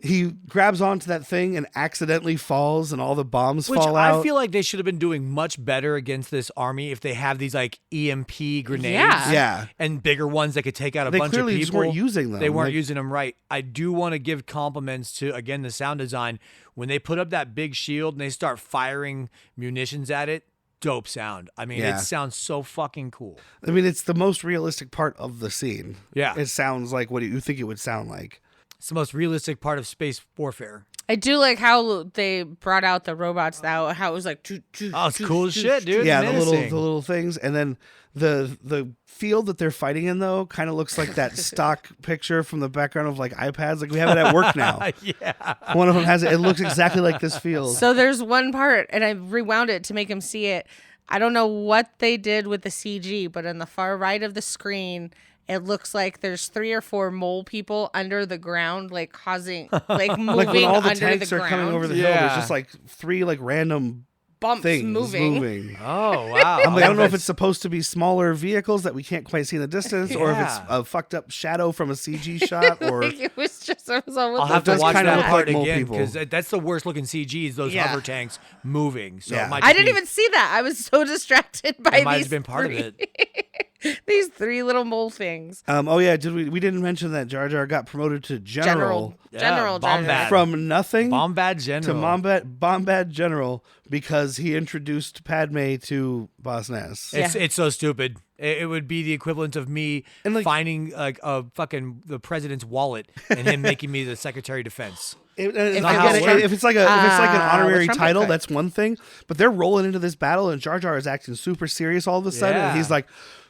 he grabs onto that thing and accidentally falls, and all the bombs fall out. I feel like they should have been doing much better against this army if they have these like EMP grenades, Yeah. and bigger ones that could take out a They bunch of clearly people. just weren't using them. They weren't Like- using them right. I do want to give compliments to again the sound design when they put up that big shield and they start firing munitions at it. Dope sound. I mean, Yeah. it sounds so fucking cool. I mean, it's the most realistic part of the scene. Yeah. It sounds like what you think it would sound like. It's the most realistic part of space warfare. I do like how they brought out the robots. How it was like. Oh, it's cool as shit, dude. Yeah, Menacing. the little things, and then the field that they're fighting in though kind of looks like that stock picture from the background of like iPads. Like we have it at work now. Yeah. One of them has it. It looks exactly like this field. So there's one part, and I rewound it to make him see it. I don't know what they did with the CG, but on the far right of the screen, it looks like there's 3 or 4 mole people under the ground, like causing, like moving like when all the under tanks the are ground. coming over the hill, Yeah. there's just like 3 like random Bumps things moving. Oh, wow. I'm like, I don't know if it's supposed to be smaller vehicles that we can't quite see in the distance, or if it's Yeah. a fucked up shadow from a CG shot, or It was just, I was all, what I'll the have to does watch kinda that look part like mole again people. because that's the worst looking CG is those Yeah. hover tanks moving. So Yeah. it might I just didn't be- even see that. I was so distracted by It might these have been part of 3 it. these 3 little mole things. oh yeah, we didn't mention that Jar Jar got promoted to general, General Jar Jar. Bombad. from nothing Bombad General. to Bombad General because he introduced Padme to Boss Nass. It's so stupid. It would be the equivalent of me And, like- finding like a fucking the president's wallet and him making me the Secretary of Defense. If not how it works. it's like an honorary trumpet title, card. that's one thing. But they're rolling into this battle, and Jar Jar is acting super serious all of a sudden. And Yeah. he's like,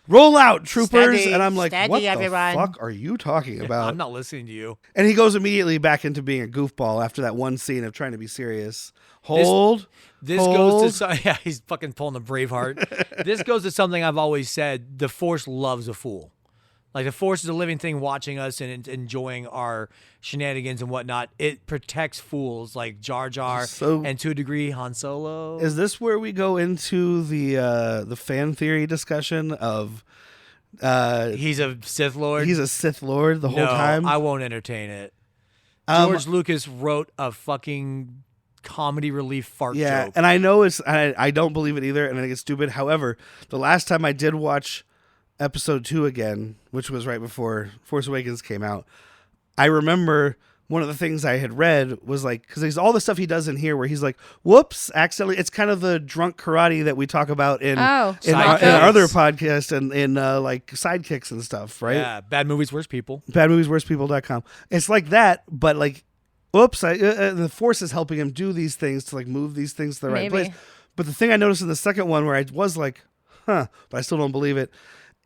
"Roll out, troopers!" Steady, and I'm like, steady, "What the everyone." fuck are you talking about?" I'm not listening to you. And he goes immediately back into being a goofball after that one scene of trying to be serious. Hold. This hold. goes to yeah, he's fucking pulling a Braveheart. This goes to something I've always said: the Force loves a fool. Like the Force is a living thing watching us and enjoying our shenanigans and whatnot. It protects fools like Jar Jar So- and to a degree Han Solo. Is this where we go into the fan theory discussion of He's a Sith Lord. he's a Sith Lord the whole no, time? I won't entertain it. Um, George Lucas wrote a fucking comedy relief fart Yeah, joke. and I know I don't believe it either, and I think it's stupid. However, the last time I did watch episode 2 again, which was right before Force Awakens came out, I remember one of the things I had read was like, because there's all the stuff he does in here where he's like, whoops, accidentally. It's kind of the drunk karate that we talk about in our Sidekicks. other podcast and in like sidekicks and stuff, right? Yeah, bad movies, worse people. Badmoviesworstpeople.com. It's like that, but like, oops, the Force is helping him do these things to like move these things to the right Maybe. place. But the thing I noticed in the second one where I was like, huh, but I still don't believe it,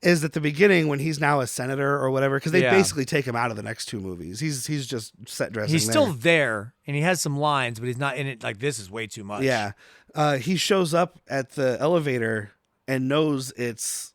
is at the beginning when he's now a senator or whatever, because they Yeah. basically take him out of the next 2 movies. He's just set dressing. He's there. still there, and he has some lines, but he's not in it. Like this is way too much. Yeah. He shows up at the elevator and knows it's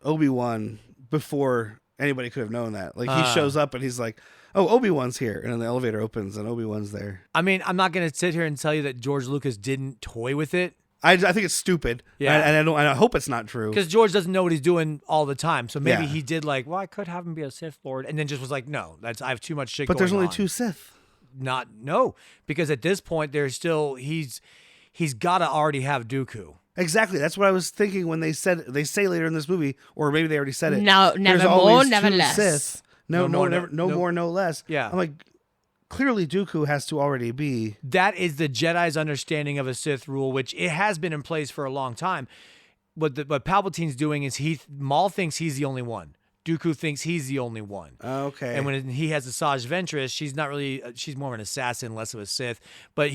Obi-Wan before anybody could have known that. Like he shows up and he's like, oh, Obi-Wan's here. And then the elevator opens and Obi-Wan's there. I mean, I'm not gonna sit here and tell you that George Lucas didn't toy with it I think it's stupid. Yeah. And I hope it's not true. because George doesn't know what he's doing all the time. So maybe Yeah. he did like, well, I could have him be a Sith Lord, and then just was like, no, I have too much shit. But there's going only on. 2 Sith. No, because at this point there's still he's got to already have Dooku. Exactly. That's what I was thinking when they say later in this movie, or maybe they already said it. No, There's never always more, 2 never less. Sith. No No more, more, no no- more, no less. Yeah. I'm like, clearly Dooku has to already be. That is the Jedi's understanding of a Sith rule, which it has been in place for a long time. What Palpatine's doing is Maul thinks he's the only one. Dooku thinks he's the only one. Okay. And when he has Asajj Ventress, she's not really, she's more of an assassin, less of a Sith. But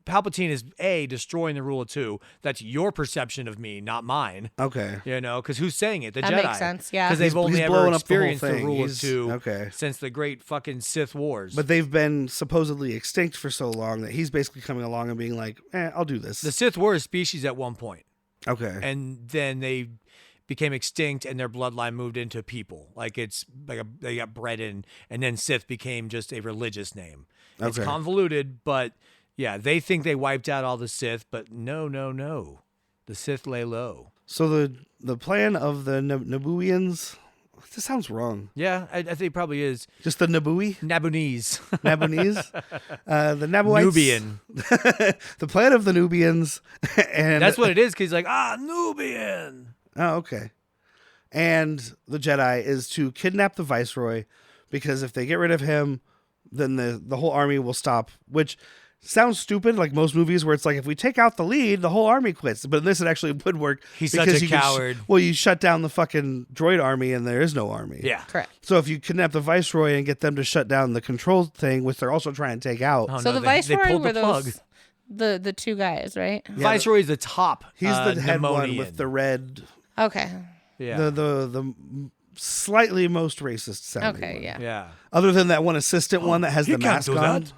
Palpatine is destroying the rule of 2. That's your perception of me, not mine. Okay. You know, because who's saying it? The That Jedi. makes sense, yeah. Because they've only he's ever blowing up the whole experienced the thing. rule of He's- 2 okay. since the great fucking Sith Wars. But they've been supposedly extinct for so long that he's basically coming along and being like, I'll do this. the Sith were a species at one point. Okay. And then they became extinct and their bloodline moved into people. Like it's like they got bred in, and then Sith became just a religious name. It's Okay. convoluted, but yeah, they think they wiped out all the Sith, but no. The Sith lay low. So the plan of the Nabooians, This sounds wrong. Yeah, I think it probably is. Just the Nabooie? Nabonese. Nabonese? The Nabuites. Nubian. The planet of the Nubians. And That's what it is, because he's like, Nubian. Oh, okay. And the Jedi is to kidnap the Viceroy, because if they get rid of him, then the whole army will stop, which sounds stupid, like most movies where it's like, if we take out the lead, the whole army quits. But in this, it actually would work. He's such a coward. You shut down the fucking droid army and there is no army. Yeah. Correct. So if you kidnap the Viceroy and get them to shut down the control thing, which they're also trying to take out. Oh, So no, the they Viceroy pulled were the plug. the two guys, right? Yeah, Viceroy is the top. He's the head one Nemonian. with the red, Okay. Yeah. the slightly most racist sounding Okay, one. yeah. Yeah. Other than that one assistant one that has he the can't mask do on. that.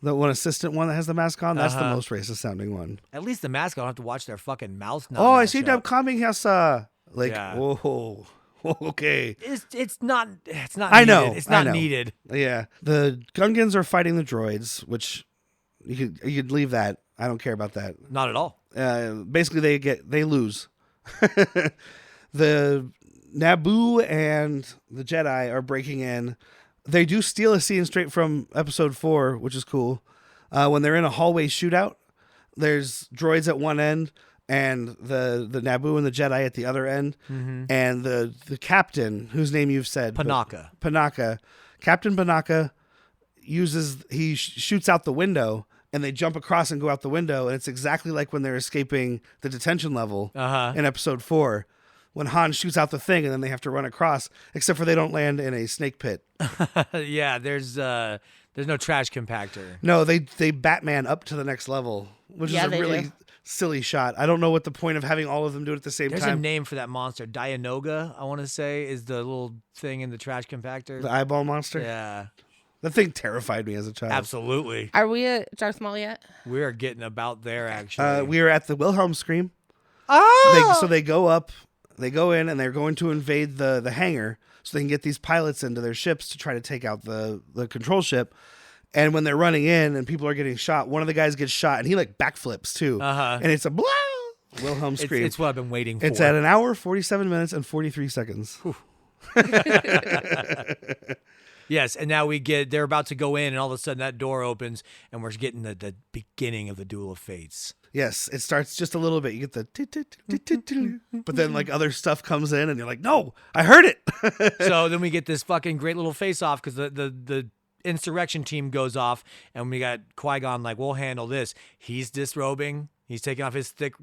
The one assistant one that has the mask on, that's the most racist sounding one. At least the mask, I don't have to watch their fucking mouths now. Oh, I see them coming here, sir. Like, Yeah. whoa, okay. It's not I needed. know, It's I not know. needed. Yeah. The Gungans are fighting the droids, which you could leave that. I don't care about that. Not at all. Basically, they lose. The Naboo and the Jedi are breaking in. They do steal a scene straight from episode 4, which is cool. When they're in a hallway shootout, there's droids at one end and the Naboo and the Jedi at the other end. Mm-hmm. And the captain, whose name you've said. Panaka. Captain Panaka shoots out the window, and they jump across and go out the window. And it's exactly like when they're escaping the detention level in episode 4. When Han shoots out the thing and then they have to run across, except for they don't land in a snake pit. Yeah, there's no trash compactor. No, they Batman up to the next level, which is a really silly shot. I don't know what the point of having all of them do it at the same There's time. a name for that monster. Dianoga, I want to say, is the little thing in the trash compactor. The eyeball monster? Yeah. That thing terrified me as a child. Absolutely. Are we at Darth Maul yet? We are getting about there, actually. We are at the Wilhelm Scream. Oh! So they go up, they go in, and they're going to invade the hangar so they can get these pilots into their ships to try to take out the control ship. And when they're running in and people are getting shot, one of the guys gets shot, and he like backflips too. And it's a blah! Wilhelm Scream. It's what I've been waiting for. It's at 1 hour, 47 minutes, and 43 seconds. Yes, and now they're about to go in, and all of a sudden that door opens, and we're getting the beginning of the Duel of Fates. Yes, it starts just a little bit. You get the but then like other stuff comes in, and you're like, no, I heard it. So then we get this fucking great little face-off, because the insurrection team goes off, and we got Qui-Gon like, we'll handle this. He's disrobing. He's taking off his thick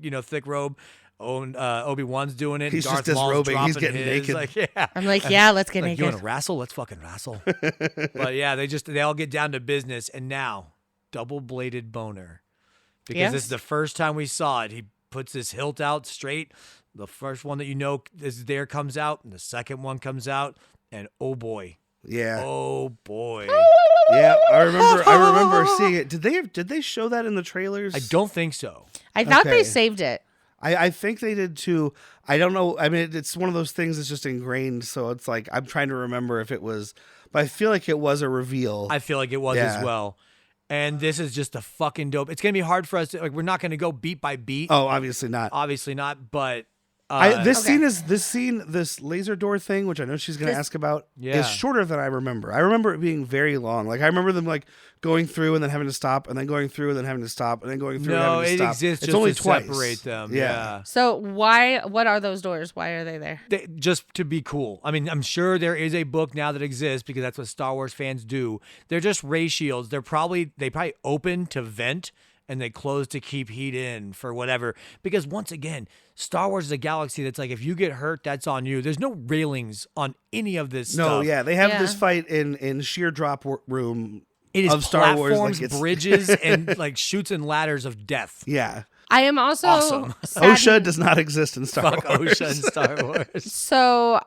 robe. Obi-Wan's doing it. He's Darth just Maul's disrobing. He's dropping getting his. naked. Like, yeah. I'm like, yeah, let's get Like, naked. you want to wrestle? Let's fucking wrestle. But yeah, they all get down to business, and now double-bladed boner, because this is the first time we saw it. He puts his hilt out straight. The first one that you know is there comes out, and the second one comes out, and oh boy, Yeah. oh boy. Yeah, I remember seeing it. Did they show that in the trailers? I don't think so. I thought Okay. they saved it. I think they did too. I don't know. I mean, it's one of those things that's just ingrained. So it's like, I'm trying to remember if it was, but I feel like it was a reveal. I feel like it was as well. And this is just a fucking dope. It's going to be hard for us to, like, we're not going to go beat by beat. Oh, obviously not. Obviously not, but This laser door thing, which I know she's going to ask about, is shorter than I remember. I remember it being very long. Like, I remember them like going through and then having to stop, and then going through and then having to stop, and then going through and having to stop. No, it exists it's just only to twice. separate them. Yeah. So what are those doors? Why are they there? Just to be cool. I mean, I'm sure there is a book now that exists, because that's what Star Wars fans do. They're just ray shields. They probably open to vent, and they close to keep heat in for whatever. Because once again, Star Wars is a galaxy that's like, if you get hurt, that's on you. There's no railings on any of this stuff. No, yeah, they have this fight in sheer drop room. It is of Star Wars, platforms, like bridges, and like chutes and ladders of death. Yeah. I am also Awesome. OSHA does not exist in Star Fuck Wars. OSHA in Star Wars. So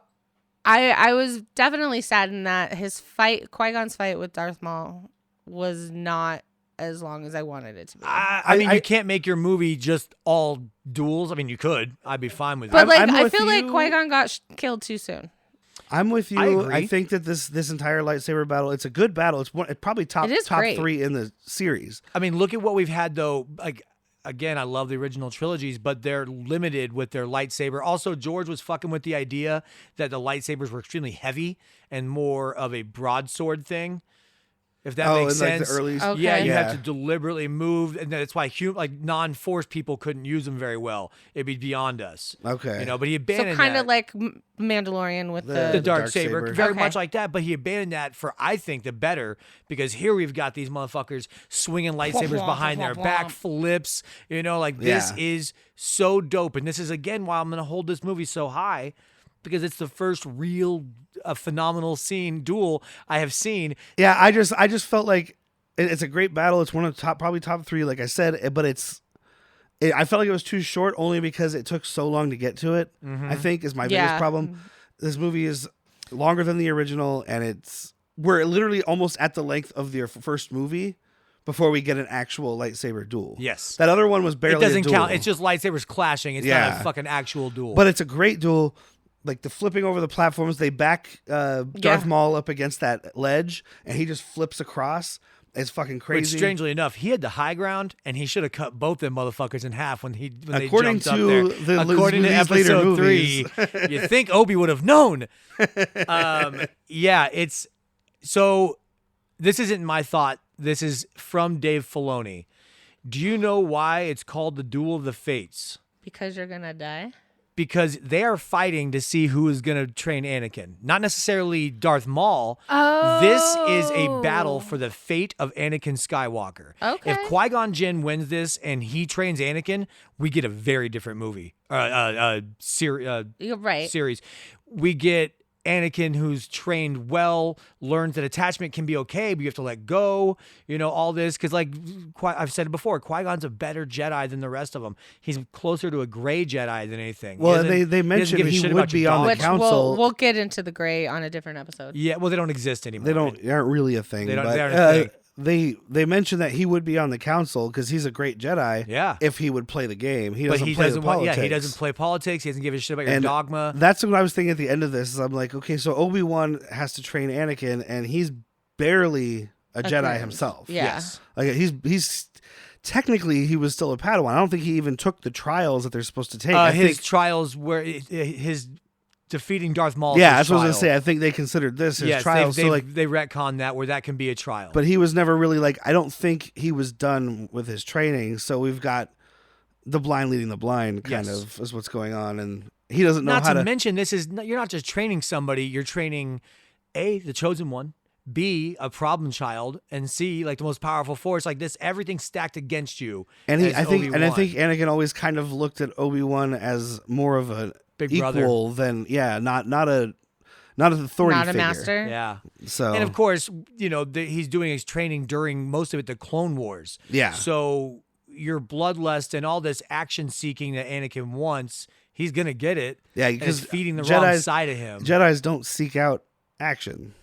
I was definitely saddened that Qui-Gon's fight with Darth Maul was not as long as I wanted it to be. I mean, you can't make your movie just all duels. I mean, you could. I'd be fine with But it. like, I'm I with feel like you. Qui-Gon got killed too soon. I'm with you. I agree. I think that this entire lightsaber battle, it's a good battle. It's probably top It is top great. 3 in the series. I mean, look at what we've had though. Like, again, I love the original trilogies, but they're limited with their lightsaber. Also, George was fucking with the idea that the lightsabers were extremely heavy and more of a broadsword thing. If that makes sense. Like the early... Okay. Yeah, you have to deliberately move, and that's why non-Force people couldn't use them very well. It'd be beyond us. Okay. You know, but he abandoned So kind that. of like Mandalorian with The dark saber. saber, very Okay. much like that, but he abandoned that for, I think, the better, because here we've got these motherfuckers swinging lightsabers behind their back, flips, you know, like this is so dope. And this is, again, why I'm going to hold this movie so high, because it's the first real phenomenal duel I have seen. Yeah, I just felt like it's a great battle. It's one of the probably top 3, like I said, but I felt like it was too short only because it took so long to get to it. I think is my biggest problem. This movie is longer than the original, and we're literally almost at the length of the first movie before we get an actual lightsaber duel. Yes. That other one was barely It doesn't a duel. count. It's just lightsabers clashing. It's not a fucking actual duel. But it's a great duel. Like the flipping over the platforms, they back Darth Maul up against that ledge, and he just flips across. It's fucking crazy. Which, strangely enough, he had the high ground, and he should have cut both them motherfuckers in half when they According jumped up to there. According to these later episode 3, movies. you'd think Obi would have known. It's so. This isn't my thought. This is from Dave Filoni. Do you know why it's called the Duel of the Fates? Because you're gonna die. Because they are fighting to see who is going to train Anakin. Not necessarily Darth Maul. Oh. This is a battle for the fate of Anakin Skywalker. Okay. If Qui-Gon Jinn wins this and he trains Anakin, we get a very different movie. You're right. Series. We get Anakin who's trained well, learns that attachment can be okay, but you have to let go, you know, all this. Because like I've said it before, Qui-Gon's a better Jedi than the rest of them. He's closer to a gray Jedi than anything. Well, they mentioned he would be on the Which council. we'll get into the gray on a different episode. Yeah, well, they don't exist anymore. They aren't really a thing. They but, aren't a thing. They mentioned that he would be on the council because he's a great Jedi. Yeah. If he would play the game, he But doesn't he play doesn't the want. politics. Yeah, he doesn't play politics. He doesn't give a shit about your And dogma. That's what I was thinking at the end of this. Is I'm like, okay, so Obi-Wan has to train Anakin, and he's barely a Jedi himself. Yeah. Yes. Like he's technically he was still a Padawan. I don't think he even took the trials that they're supposed to take. I His think, trials were his defeating Darth Maul. yeah, is that's what I was trial. gonna say. I think they considered this his Yes, trials. they So like, they retcon that where that can be a trial. but he was never really like. I don't think he was done with his training. So we've got the blind leading the blind, kind Yes. of is what's going on, and he doesn't know not how to to. mention, you're not just training somebody. You're training A, the chosen one. B, a problem child, and C, like the most powerful force. Like this, everything's stacked against you. And as I think Obi-Wan. Anakin always kind of looked at Obi-Wan as more of an Big equal than not an authority Not a figure. master. Yeah. So And of course, you know, he's doing his training during most of it, the Clone Wars. Yeah. So your bloodlust and all this action seeking that Anakin wants, he's gonna get it. Yeah, and because it's feeding the wrong Jedis- side of him. Jedi's don't seek out action.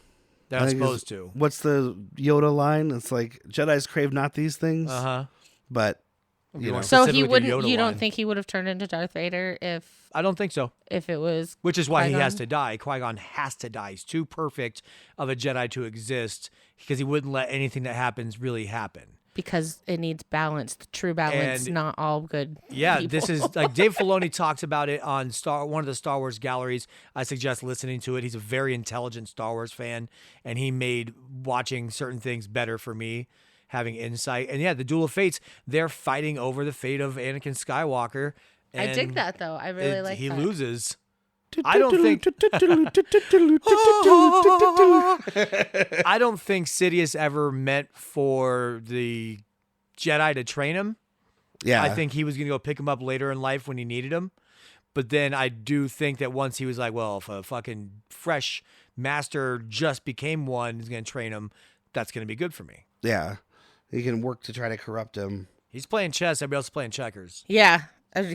They're I not think supposed it's- to. What's the Yoda line? It's like Jedi's crave not these things. Uh-huh. But you know, So he Specifically the wouldn't. Yoda You don't line. think he would have turned into Darth Vader if I don't think so. it was? Which is why he has Qui-Gon? to die. Qui-Gon has to die. He's too perfect of a Jedi to exist because he wouldn't let anything that happens really happen. Because it needs balance, the true balance, And- not all good. Yeah, people. this is like Dave Filoni talks about it on one of the Star Wars galleries. I suggest listening to it. He's a very intelligent Star Wars fan, and he made watching certain things better for me, having insight. And yeah, the Duel of Fates, they're fighting over the fate of Anakin Skywalker. I dig and that though. I really like he that. loses. I don't think I don't think Sidious ever meant for the Jedi to train him. yeah, I think he was going to go pick him up later in life when he needed him. But then I do think that once he was like, well, if a fucking fresh master just became one is going to train him, that's going to be good for me. yeah, he can work to try to corrupt him. He's playing chess. Everybody else is playing checkers. Yeah,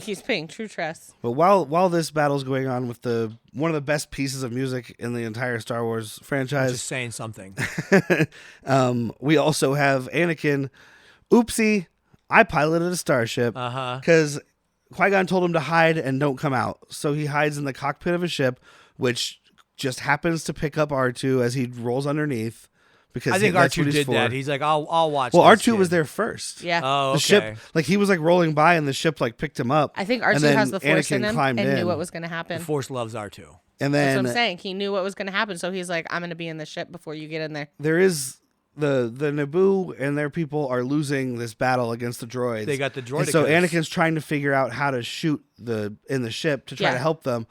he's paying true trust. But while this battle's going on with one of the best pieces of music in the entire Star Wars franchise, Just saying something. we also have Anakin. Oopsie, I piloted a starship Uh-huh. because Qui-Gon told him to hide and don't come out. So he hides in the cockpit of a ship, which just happens to pick up R2 as he rolls underneath. because I think that's what R2 he's did for. that. He's like, I'll watch. Well, this R2 was kid. there first. Yeah. Oh, okay. The ship, like he was like rolling by, and the ship like picked him up. I think and R2 then has the Force in Anakin him climbed and in. knew what was going to The happen. Force loves R2. And That's then what I'm saying. He knew what was going to happen, so he's like, I'm going to be in the ship before you get in there. there is the Naboo and their people are losing this battle against the droids. They got the droid. And so Anakin's trying to figure out how to shoot in the ship to try Yeah. to help them.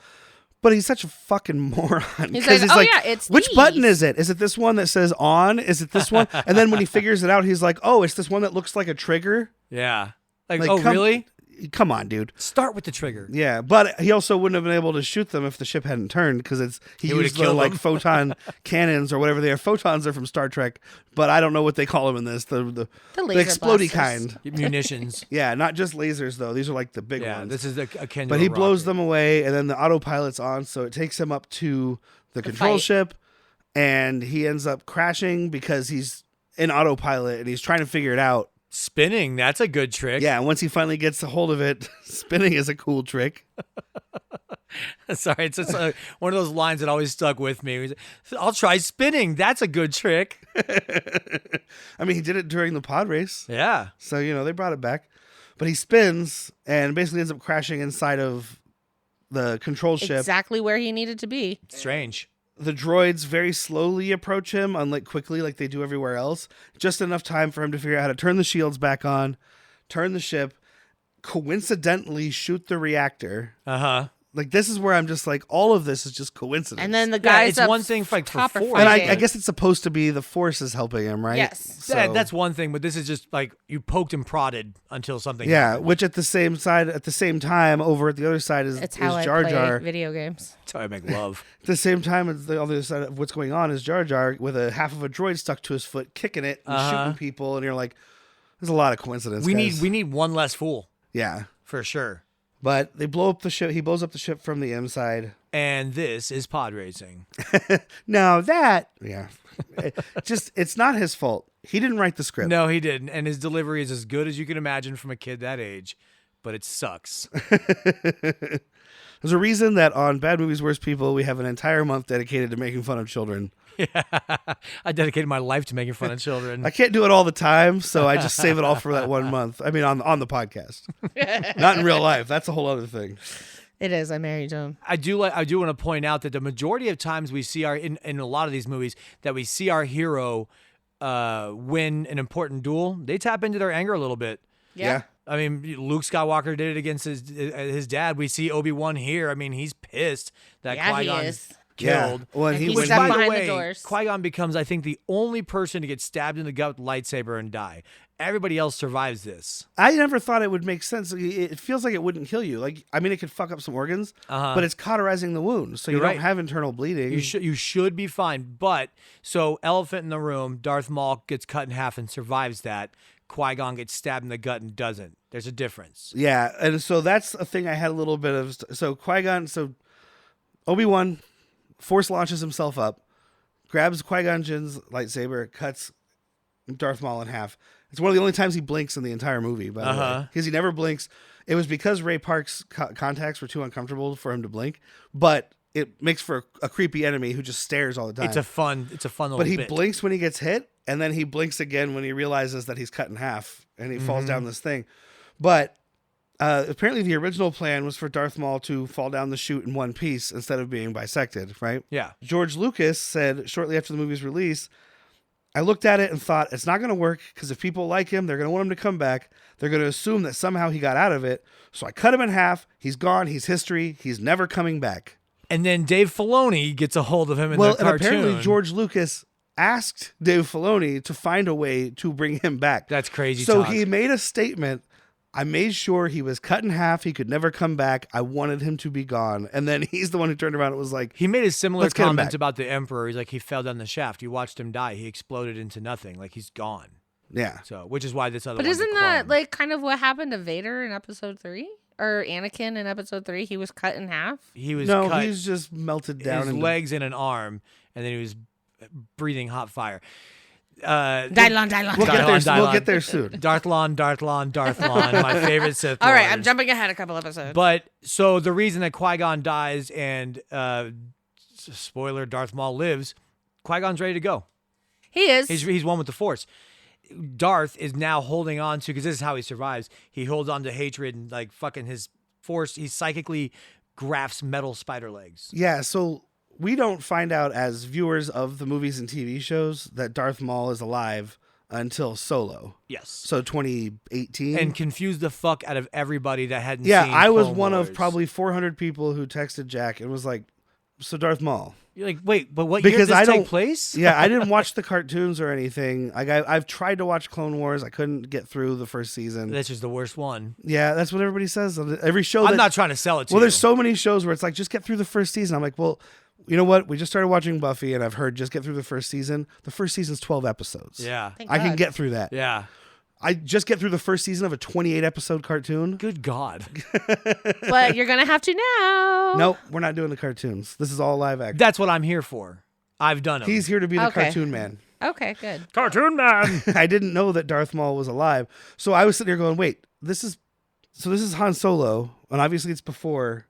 But he's such a fucking moron. He's 'cause like, yeah, it's which these." button is it? Is it this one that says on? Is it this one? And then when he figures it out, he's like, oh, it's this one that looks like a trigger. Yeah. Like Like, oh, come- really? Come on, dude. Start with the trigger. Yeah, but he also wouldn't have been able to shoot them if the ship hadn't turned because he He would've used the killed like them. photon cannons or whatever they are. Photons are from Star Trek, but I don't know what they call them in this. The laser explodey blasters. kind. Munitions. Yeah, not just lasers though. These are like the big Yeah, ones. this is akin to But a he blows rocket. them away, and then the autopilot's on, so it takes him up to the control fight. ship, and he ends up crashing because he's in autopilot and he's trying to figure it out. Spinning, that's a good trick. Yeah, and once he finally gets a hold of it, spinning is a cool trick. Sorry, it's just one of those lines that always stuck with me. He's like, I'll try spinning. That's a good trick. I mean, he did it during the pod race, Yeah. so they brought it back. But he spins and basically ends up crashing inside of the control ship. Exactly where he needed to be. Strange. The droids very slowly approach him, unlike quickly like they do everywhere else. Just enough time for him to figure out how to turn the shields back on, turn the ship, coincidentally shoot the reactor. Uh-huh. Like, this is where I'm just like, all of this is just coincidence. And then the Yeah, guys it's up one thing for, like, for top are Force. And fighting. I guess it's supposed to be the Force is helping him, right? Yes. So, That's one thing, but this is just like you poked and prodded until something yeah, happened. which at the same time, over at the other side is It's how I Jar play Jar. video games. That's how I make love. At the same time as the other side of what's going on is Jar Jar with a half of a droid stuck to his foot, kicking it and shooting people, and you're like, there's a lot of coincidence. we guys. need one less fool Yeah. for sure. But they blow up the ship. He blows up the ship from the inside. And this is pod racing. Now it's not his fault. He didn't write the script. No, he didn't. And his delivery is as good as you can imagine from a kid that age, but it sucks. There's a reason that on Bad Movies, Worst People, we have an entire month dedicated to making fun of children. I dedicated my life to making fun of children. I can't do it all the time, so I just save it all for that 1 month. I mean, on the podcast, not in real life. That's a whole other thing. It is. I married him. I do want to point out that the majority of times we see in a lot of these movies that we see our hero win an important duel, they tap into their anger a little bit. Yeah. I mean, Luke Skywalker did it against his dad. We see Obi-Wan here. I mean, he's pissed that Yeah, he Qui-Gon is. killed. Yeah. Well, and And he he's when stuck he- behind the way, doors. Qui-Gon becomes, I think, the only person to get stabbed in the gut with a lightsaber and die. Everybody else survives this. I never thought it would make sense. It feels like it wouldn't kill you. Like, I mean, it could fuck up some organs, but it's cauterizing the wound, so you You're don't right. have internal bleeding. You should be fine. But so elephant in the room, Darth Maul gets cut in half and survives that. Qui-Gon gets stabbed in the gut and doesn't. There's a difference. Yeah, and so that's a thing I had a little bit of. So Qui-Gon, so Obi-Wan force launches himself up, grabs Qui-Gon Jinn's lightsaber, cuts Darth Maul in half. It's one of the only times he blinks in the entire movie, by the way, because he never blinks. It was because Ray Park's contacts were too uncomfortable for him to blink, but it makes for a creepy enemy who just stares all the time. It's a fun little But he bit. blinks when he gets hit, and then he blinks again when he realizes that he's cut in half, and he falls down this thing. But apparently the original plan was for Darth Maul to fall down the chute in one piece instead of being bisected, right? Yeah. George Lucas said shortly after the movie's release, I looked at it and thought, it's not going to work because if people like him, they're going to want him to come back. They're going to assume that somehow he got out of it. So I cut him in half. He's gone. He's history. He's never coming back. And then Dave Filoni gets a hold of him in Well, the and cartoon. apparently George Lucas asked Dave Filoni to find a way to bring him back. That's crazy So talk. he made a statement. I made sure he was cut in half. He could never come back. I wanted him to be gone. And then he's the one who turned around and was like, He made a similar Let's get him comment back. about the Emperor. He's like, he fell down the shaft. You watched him die. He exploded into nothing. Like, he's gone. yeah. So, which is why this other But one's a isn't that clone. like kind of what happened to Vader in Episode 3? Or Anakin in Episode 3? He was cut in half? He was No, cut he's just melted down. his into- legs and an arm, and then he was breathing hot fire. Dylon, Dylon. We'll get there. Dylon. We'll get there soon. Darthlon, my favorite Sith All right, Lord. I'm jumping ahead a couple episodes. But so the reason that Qui-Gon dies and spoiler, Darth Maul lives, Qui-Gon's ready to go. He is. He's one with the Force. Darth is now holding on to, because this is how he survives. He holds on to hatred and like fucking his Force. He psychically grafts metal spider legs. Yeah, so we don't find out as viewers of the movies and TV shows that Darth Maul is alive until Solo. Yes. So 2018. And confused the fuck out of everybody that hadn't yeah, seen I was Clone one Wars. of probably 400 people who texted Jack and was like, so Darth Maul. You're like, wait, but what Because year does I this don't- take place? Yeah, I didn't watch the cartoons or anything. Like I've tried to watch Clone Wars. I couldn't get through the first season. This is the worst one. Yeah, that's what everybody says. Every show I'm not trying to sell it to you. Well, there's so many shows where it's like, just get through the first season. I'm like, well, you know what? We just started watching Buffy, and I've heard just get through the first season. The first season's 12 episodes. Yeah. Thank I can God. get through that. Yeah. I just get through the first season of a 28-episode cartoon. Good God. But you're gonna have to now. Nope, we're not doing the cartoons. This is all live action. That's what I'm here for. I've done them. He's here to be the Okay. cartoon man. Okay, good. Cartoon Man. I didn't know that Darth Maul was alive. So I was sitting here going, wait, this is Han Solo, and obviously it's before,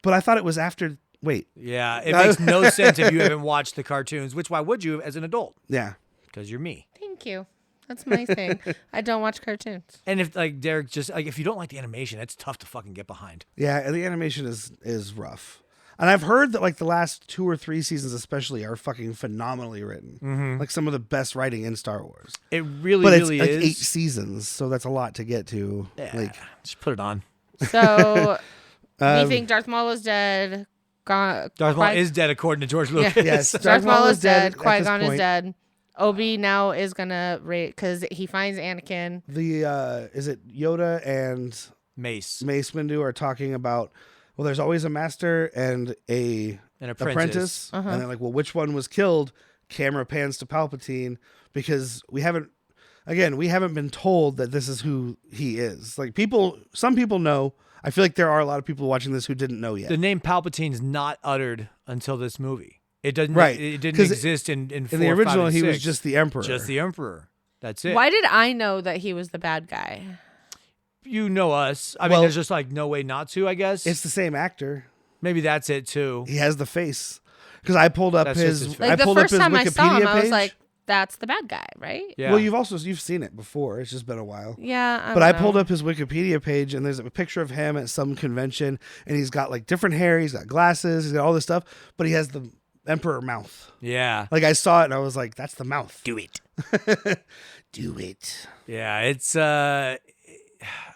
but I thought it was after. Wait, Yeah, it makes no sense if you haven't watched the cartoons, which why would you as an adult? yeah. Because you're me. Thank you. That's my thing. I don't watch cartoons. And if like Derrick just like if you don't like the animation, it's tough to fucking get behind. Yeah, and the animation is rough. And I've heard that like the last 2 or 3 seasons especially are fucking phenomenally written. Like some of the best writing in Star Wars. It really, But it's really like is. 8 seasons, so that's a lot to get to. Yeah, Like just put it on. So we think Darth Maul is dead. Darth Maul is dead according to George Lucas. yes, Darth Maul is dead. at this Qui-Gon is point. dead. Obi now is gonna rate because he finds Anakin. The is it Yoda and Mace. Mace Windu are talking about, well, there's always a master and An apprentice. apprentice. And they're like, well, which one was killed? Camera pans to Palpatine because we haven't been told that this is who he is. Like some people know. I feel like there are a lot of people watching this who didn't know yet. The name Palpatine's not uttered until this movie. It doesn't. Right. It didn't 'Cause exist in In 4, the 5, original, and he was 6. just the Emperor. Just the Emperor. That's it. Why did I know that he was the bad guy? You know us. I mean, Well- there's just like no way not to. I guess It's the same actor. maybe that's it too. He has the face. Because I pulled up That's just his. his face. Like I the pulled up first his time I saw Wikipedia him, I was page. like, "That's the bad guy, right?" Yeah. Well, you've seen it before. It's just been a while. Yeah. But I don't pulled know. up his Wikipedia page, and there's a picture of him at some convention, and he's got like different hair. He's got glasses. He's got all this stuff, but he has the Emperor mouth. Yeah. Like I saw it, and I was like, "That's the mouth. Do it. Do it." Yeah. It's. I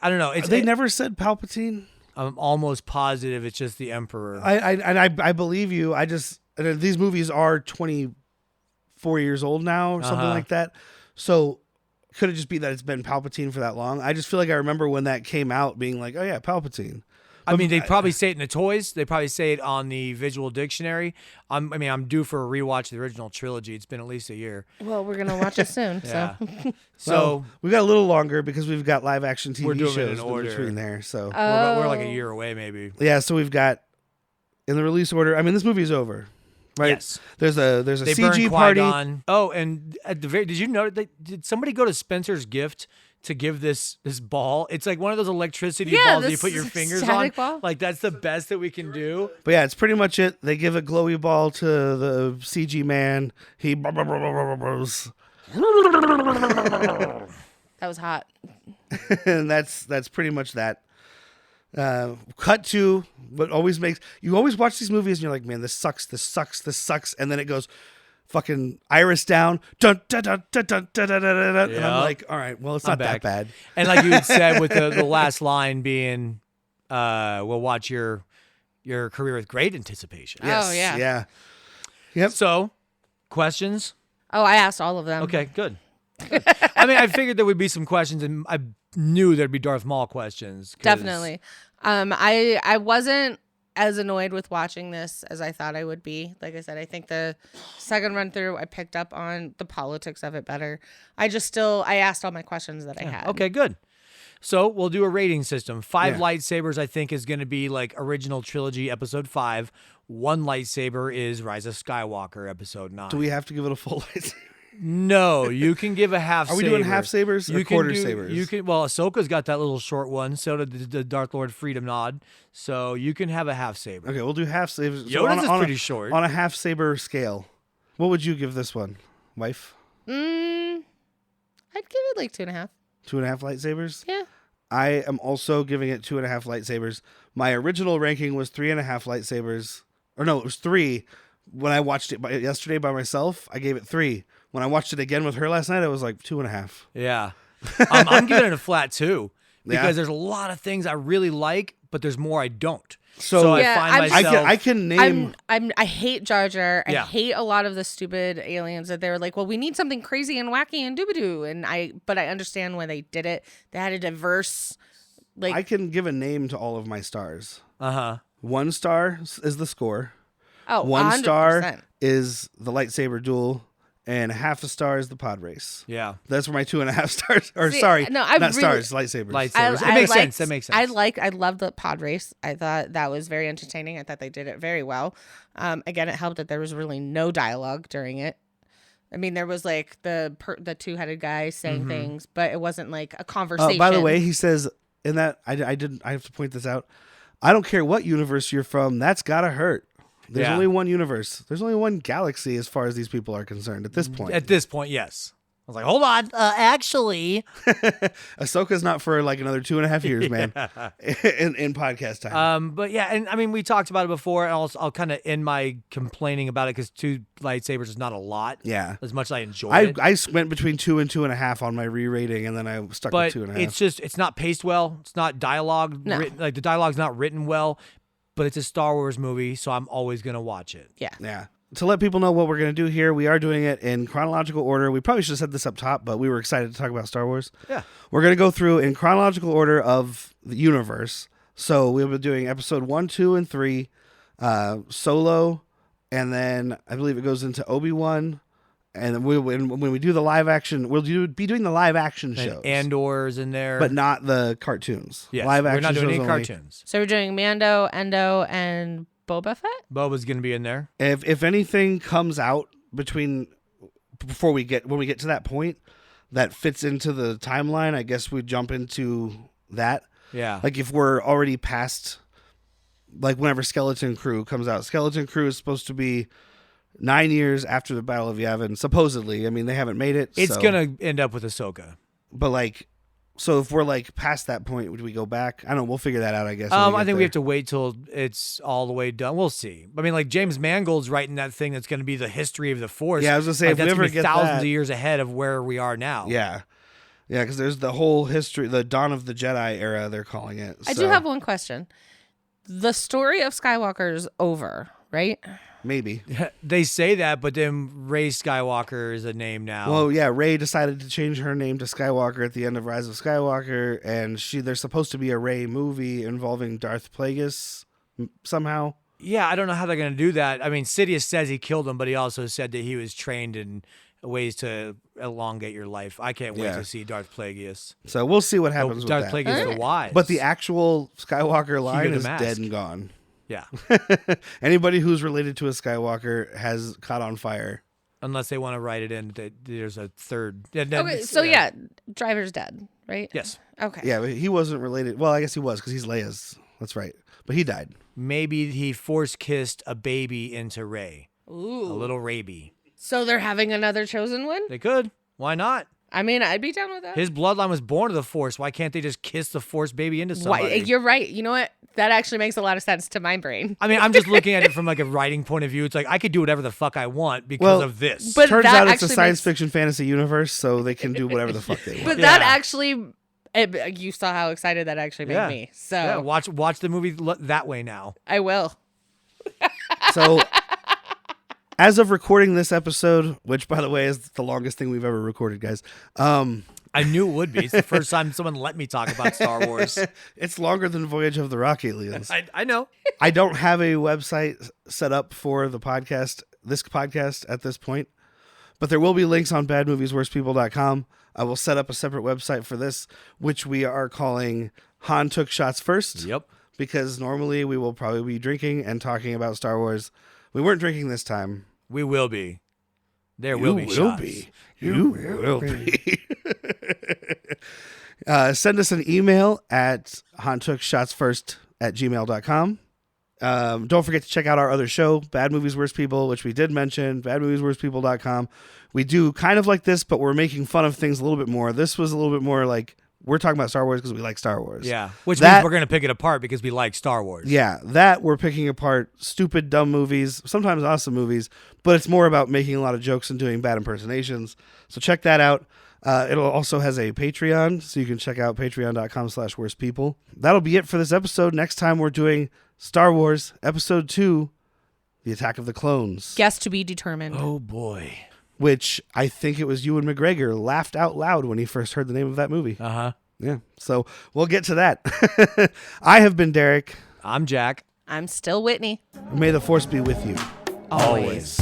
don't know. It's. They never said Palpatine. I'm almost positive it's just the Emperor. I believe you. These movies are 24 years old now, or something Uh-huh. like that. So could it just be that it's been Palpatine for that long? I just feel like I remember when that came out, being like, "Oh yeah, Palpatine." I mean, they probably say it in the toys. They probably say it on the visual dictionary. I'm due for a rewatch of the original trilogy. It's been at least a year. Well, we're gonna watch it soon. Yeah. So So Well, we got a little longer because we've got live action TV We're doing it shows in in order. between there. So we're like a Oh. year away, maybe. yeah, so we've got in the release order. I mean, this movie's over, right? Yes. There's a They CG burned party. Qui-Gon. Oh, and at the very, did you know did somebody go to Spencer's Gift to give this ball? It's like one of those electricity Yeah, balls that you this put your fingers on. static ball. Like that's the best that we can do. But yeah, it's pretty much it. They give a glowy ball to the CG man. He that was hot. and that's pretty much that. Cut to what always makes you always watch these movies and you're like, man, this sucks, and then it goes fucking iris down, dun, dun, dun, dun, dun, dun, dun, dun, dun, and Yeah. I'm like, all right, well, it's I'm not that back. bad. And like you had said with the last line being, we'll watch your career with great anticipation. Oh, yeah. Yeah. Yep. So, questions? Oh, I asked all of them. Okay, good. I mean, I figured there would be some questions, and I knew there'd be Darth Maul questions. 'cause- Definitely. I wasn't as annoyed with watching this as I thought I would be. Like I said, I think the second run through, I picked up on the politics of it better. I asked all my questions that I had. Okay, good. So we'll do a rating system. 5 Yeah. lightsabers, I think, is going to be like original trilogy, episode 5. 1 lightsaber is Rise of Skywalker, episode 9. Do we have to give it a full lightsaber? No, you can give a half. Are we doing half sabers or quarter sabers? You can. Well, Ahsoka's got that little short one. So did the Darth Lord Freedom Nod. So you can have a half saber. Okay, we'll do half sabers. Yoda's is pretty short. On a half saber scale, what would you give this one, wife? I'd give it like 2.5. 2.5 lightsabers? Yeah. I am also giving it 2.5 lightsabers. My original ranking was 3.5 lightsabers. Or no, it was 3. When I watched it yesterday by myself, I gave it 3. When I watched it again with her last night, I was like 2.5. Yeah. I'm giving it a flat 2 because Yeah. there's a lot of things I really like, but there's more I don't. So I Yeah, find I'm- myself. I can name. I hate Jar Jar. I Yeah. hate a lot of the stupid aliens that they were like, well, we need something crazy and wacky and doobadoo. But I understand when they did it. They had a diverse, like, I can give a name to all of my stars. Uh-huh. 1 star is the score. 100%. 1 star is the lightsaber duel, and half a star is the pod race. Yeah. That's where my 2.5 stars. Or See, sorry, no, I not really- stars, lightsabers. Lightsabers. It makes sense. That makes sense. I loved the pod race. I thought that was very entertaining. I thought they did it very well. Again, it helped that there was really no dialogue during it. I mean, there was like the 2-headed guy saying things, but it wasn't like a conversation. By the way, he says in that I have to point this out. I don't care what universe you're from. That's gotta hurt. There's Yeah. only one universe. There's only one galaxy as far as these people are concerned at this point. At this point, yes. I was like, hold on. Actually. Ahsoka's not for like another 2.5 years, man. in podcast time. But yeah, and I mean, we talked about it before, and I'll kind of end my complaining about it because 2 lightsabers is not a lot. Yeah. As much as I enjoy it. I went between 2 and 2.5 on my re-rating, and then I stuck But with 2.5. it's not paced well. It's not dialogue. No. Like the dialogue's not written well, but it's a Star Wars movie, so I'm always going to watch it. Yeah. Yeah. To let people know what we're going to do here, we are doing it in chronological order. We probably should have said this up top, but we were excited to talk about Star Wars. Yeah. We're going to go through in chronological order of the universe. So we'll be doing episode 1, 2, and 3, Solo, and then I believe it goes into Obi-Wan. And then when we do the live action, be doing the live action shows. And Andor's in there. But not the cartoons. Yes, live action we're not doing shows any only. cartoons. So we're doing Mando, Endo, and Boba Fett? Boba's going to be in there. If anything comes out when we get to that point that fits into the timeline, I guess we jump into that. Yeah. Like if we're already past, like whenever Skeleton Crew comes out, Skeleton Crew is supposed to be 9 years after the Battle of Yavin, supposedly. I mean, they haven't made it. It's going to end up with Ahsoka. But like, so if we're like past that point, would we go back? I don't know. We'll figure that out, I guess. I think we have to wait till it's all the way done. We'll see. I mean, like James Mangold's writing that thing that's going to be the history of the Force. Yeah, I was gonna say, like, if we that's ever gonna be get thousands that- of years ahead of where we are now. Yeah. Yeah, because there's the whole history, the Dawn of the Jedi era, they're calling it. I So, do have one question. The story of Skywalker is over, right? Maybe. They say that, but then Rey Skywalker is a name now. Well, yeah, Rey decided to change her name to Skywalker at the end of Rise of Skywalker, and there's supposed to be a Rey movie involving Darth Plagueis somehow. Yeah, I don't know how they're going to do that. I mean, Sidious says he killed him, but he also said that he was trained in ways to elongate your life. I can't wait Yeah. to see Darth Plagueis. So we'll see what happens with Darth that. Plagueis the Alright. Wise. But the actual Skywalker line the is mask. dead and gone. Yeah, Anybody who's related to a Skywalker has caught on fire. unless they want to write it in that there's a third. Okay, so yeah, Driver's dead, right? Yes. Okay. Yeah, but he wasn't related. Well, I guess he was because he's Leia's. That's right. But he died. Maybe he force kissed a baby into Rey. Ooh. A little Raby. So they're having another chosen one? They could. Why not? I mean, I'd be down with that. His bloodline was born to the Force. Why can't they just kiss the Force baby into somebody? Why, you're right. You know what? That actually makes a lot of sense to my brain. I mean, I'm just looking at it from like a writing point of view. It's like I could do whatever the fuck I want because of this. But Turns that out it's a actually science makes- fiction fantasy universe, so they can do whatever the fuck they want. But that Yeah. actually, you saw how excited that actually made Yeah. me. So yeah, watch the movie that way now. I will. So, as of recording this episode, which by the way is the longest thing we've ever recorded, guys, I knew it would be. It's the first time someone let me talk about Star Wars. it's longer than Voyage of the Rock Aliens. I know. I don't have a website set up for this podcast at this point, but there will be links on badmoviesworstpeople.com. I will set up a separate website for this, which we are calling Han Took Shots First. Yep. Because normally we will probably be drinking and talking about Star Wars. We weren't drinking this time. We will be. There will be shots. You will be. Send us an email at hantook shots first at gmail.com. Don't forget to check out our other show, Bad Movies, Worst People, which we did mention, badmoviesworstpeople.com. We do kind of like this, but we're making fun of things a little bit more. This was a little bit more like, we're talking about Star Wars because we like Star Wars. Yeah, which means we're going to pick it apart because we like Star Wars. Yeah, that we're picking apart stupid, dumb movies, sometimes awesome movies, but it's more about making a lot of jokes and doing bad impersonations. So check that out. It also has a Patreon, so you can check out patreon.com/worstpeople. That'll be it for this episode. Next time we're doing Star Wars Episode 2, The Attack of the Clones. Guess to be determined. Oh, boy. Which I think it was Ewan McGregor laughed out loud when he first heard the name of that movie. Uh-huh. Yeah, so we'll get to that. I have been Derrick. I'm Jack. I'm still Whitney. May the Force be with you. Always.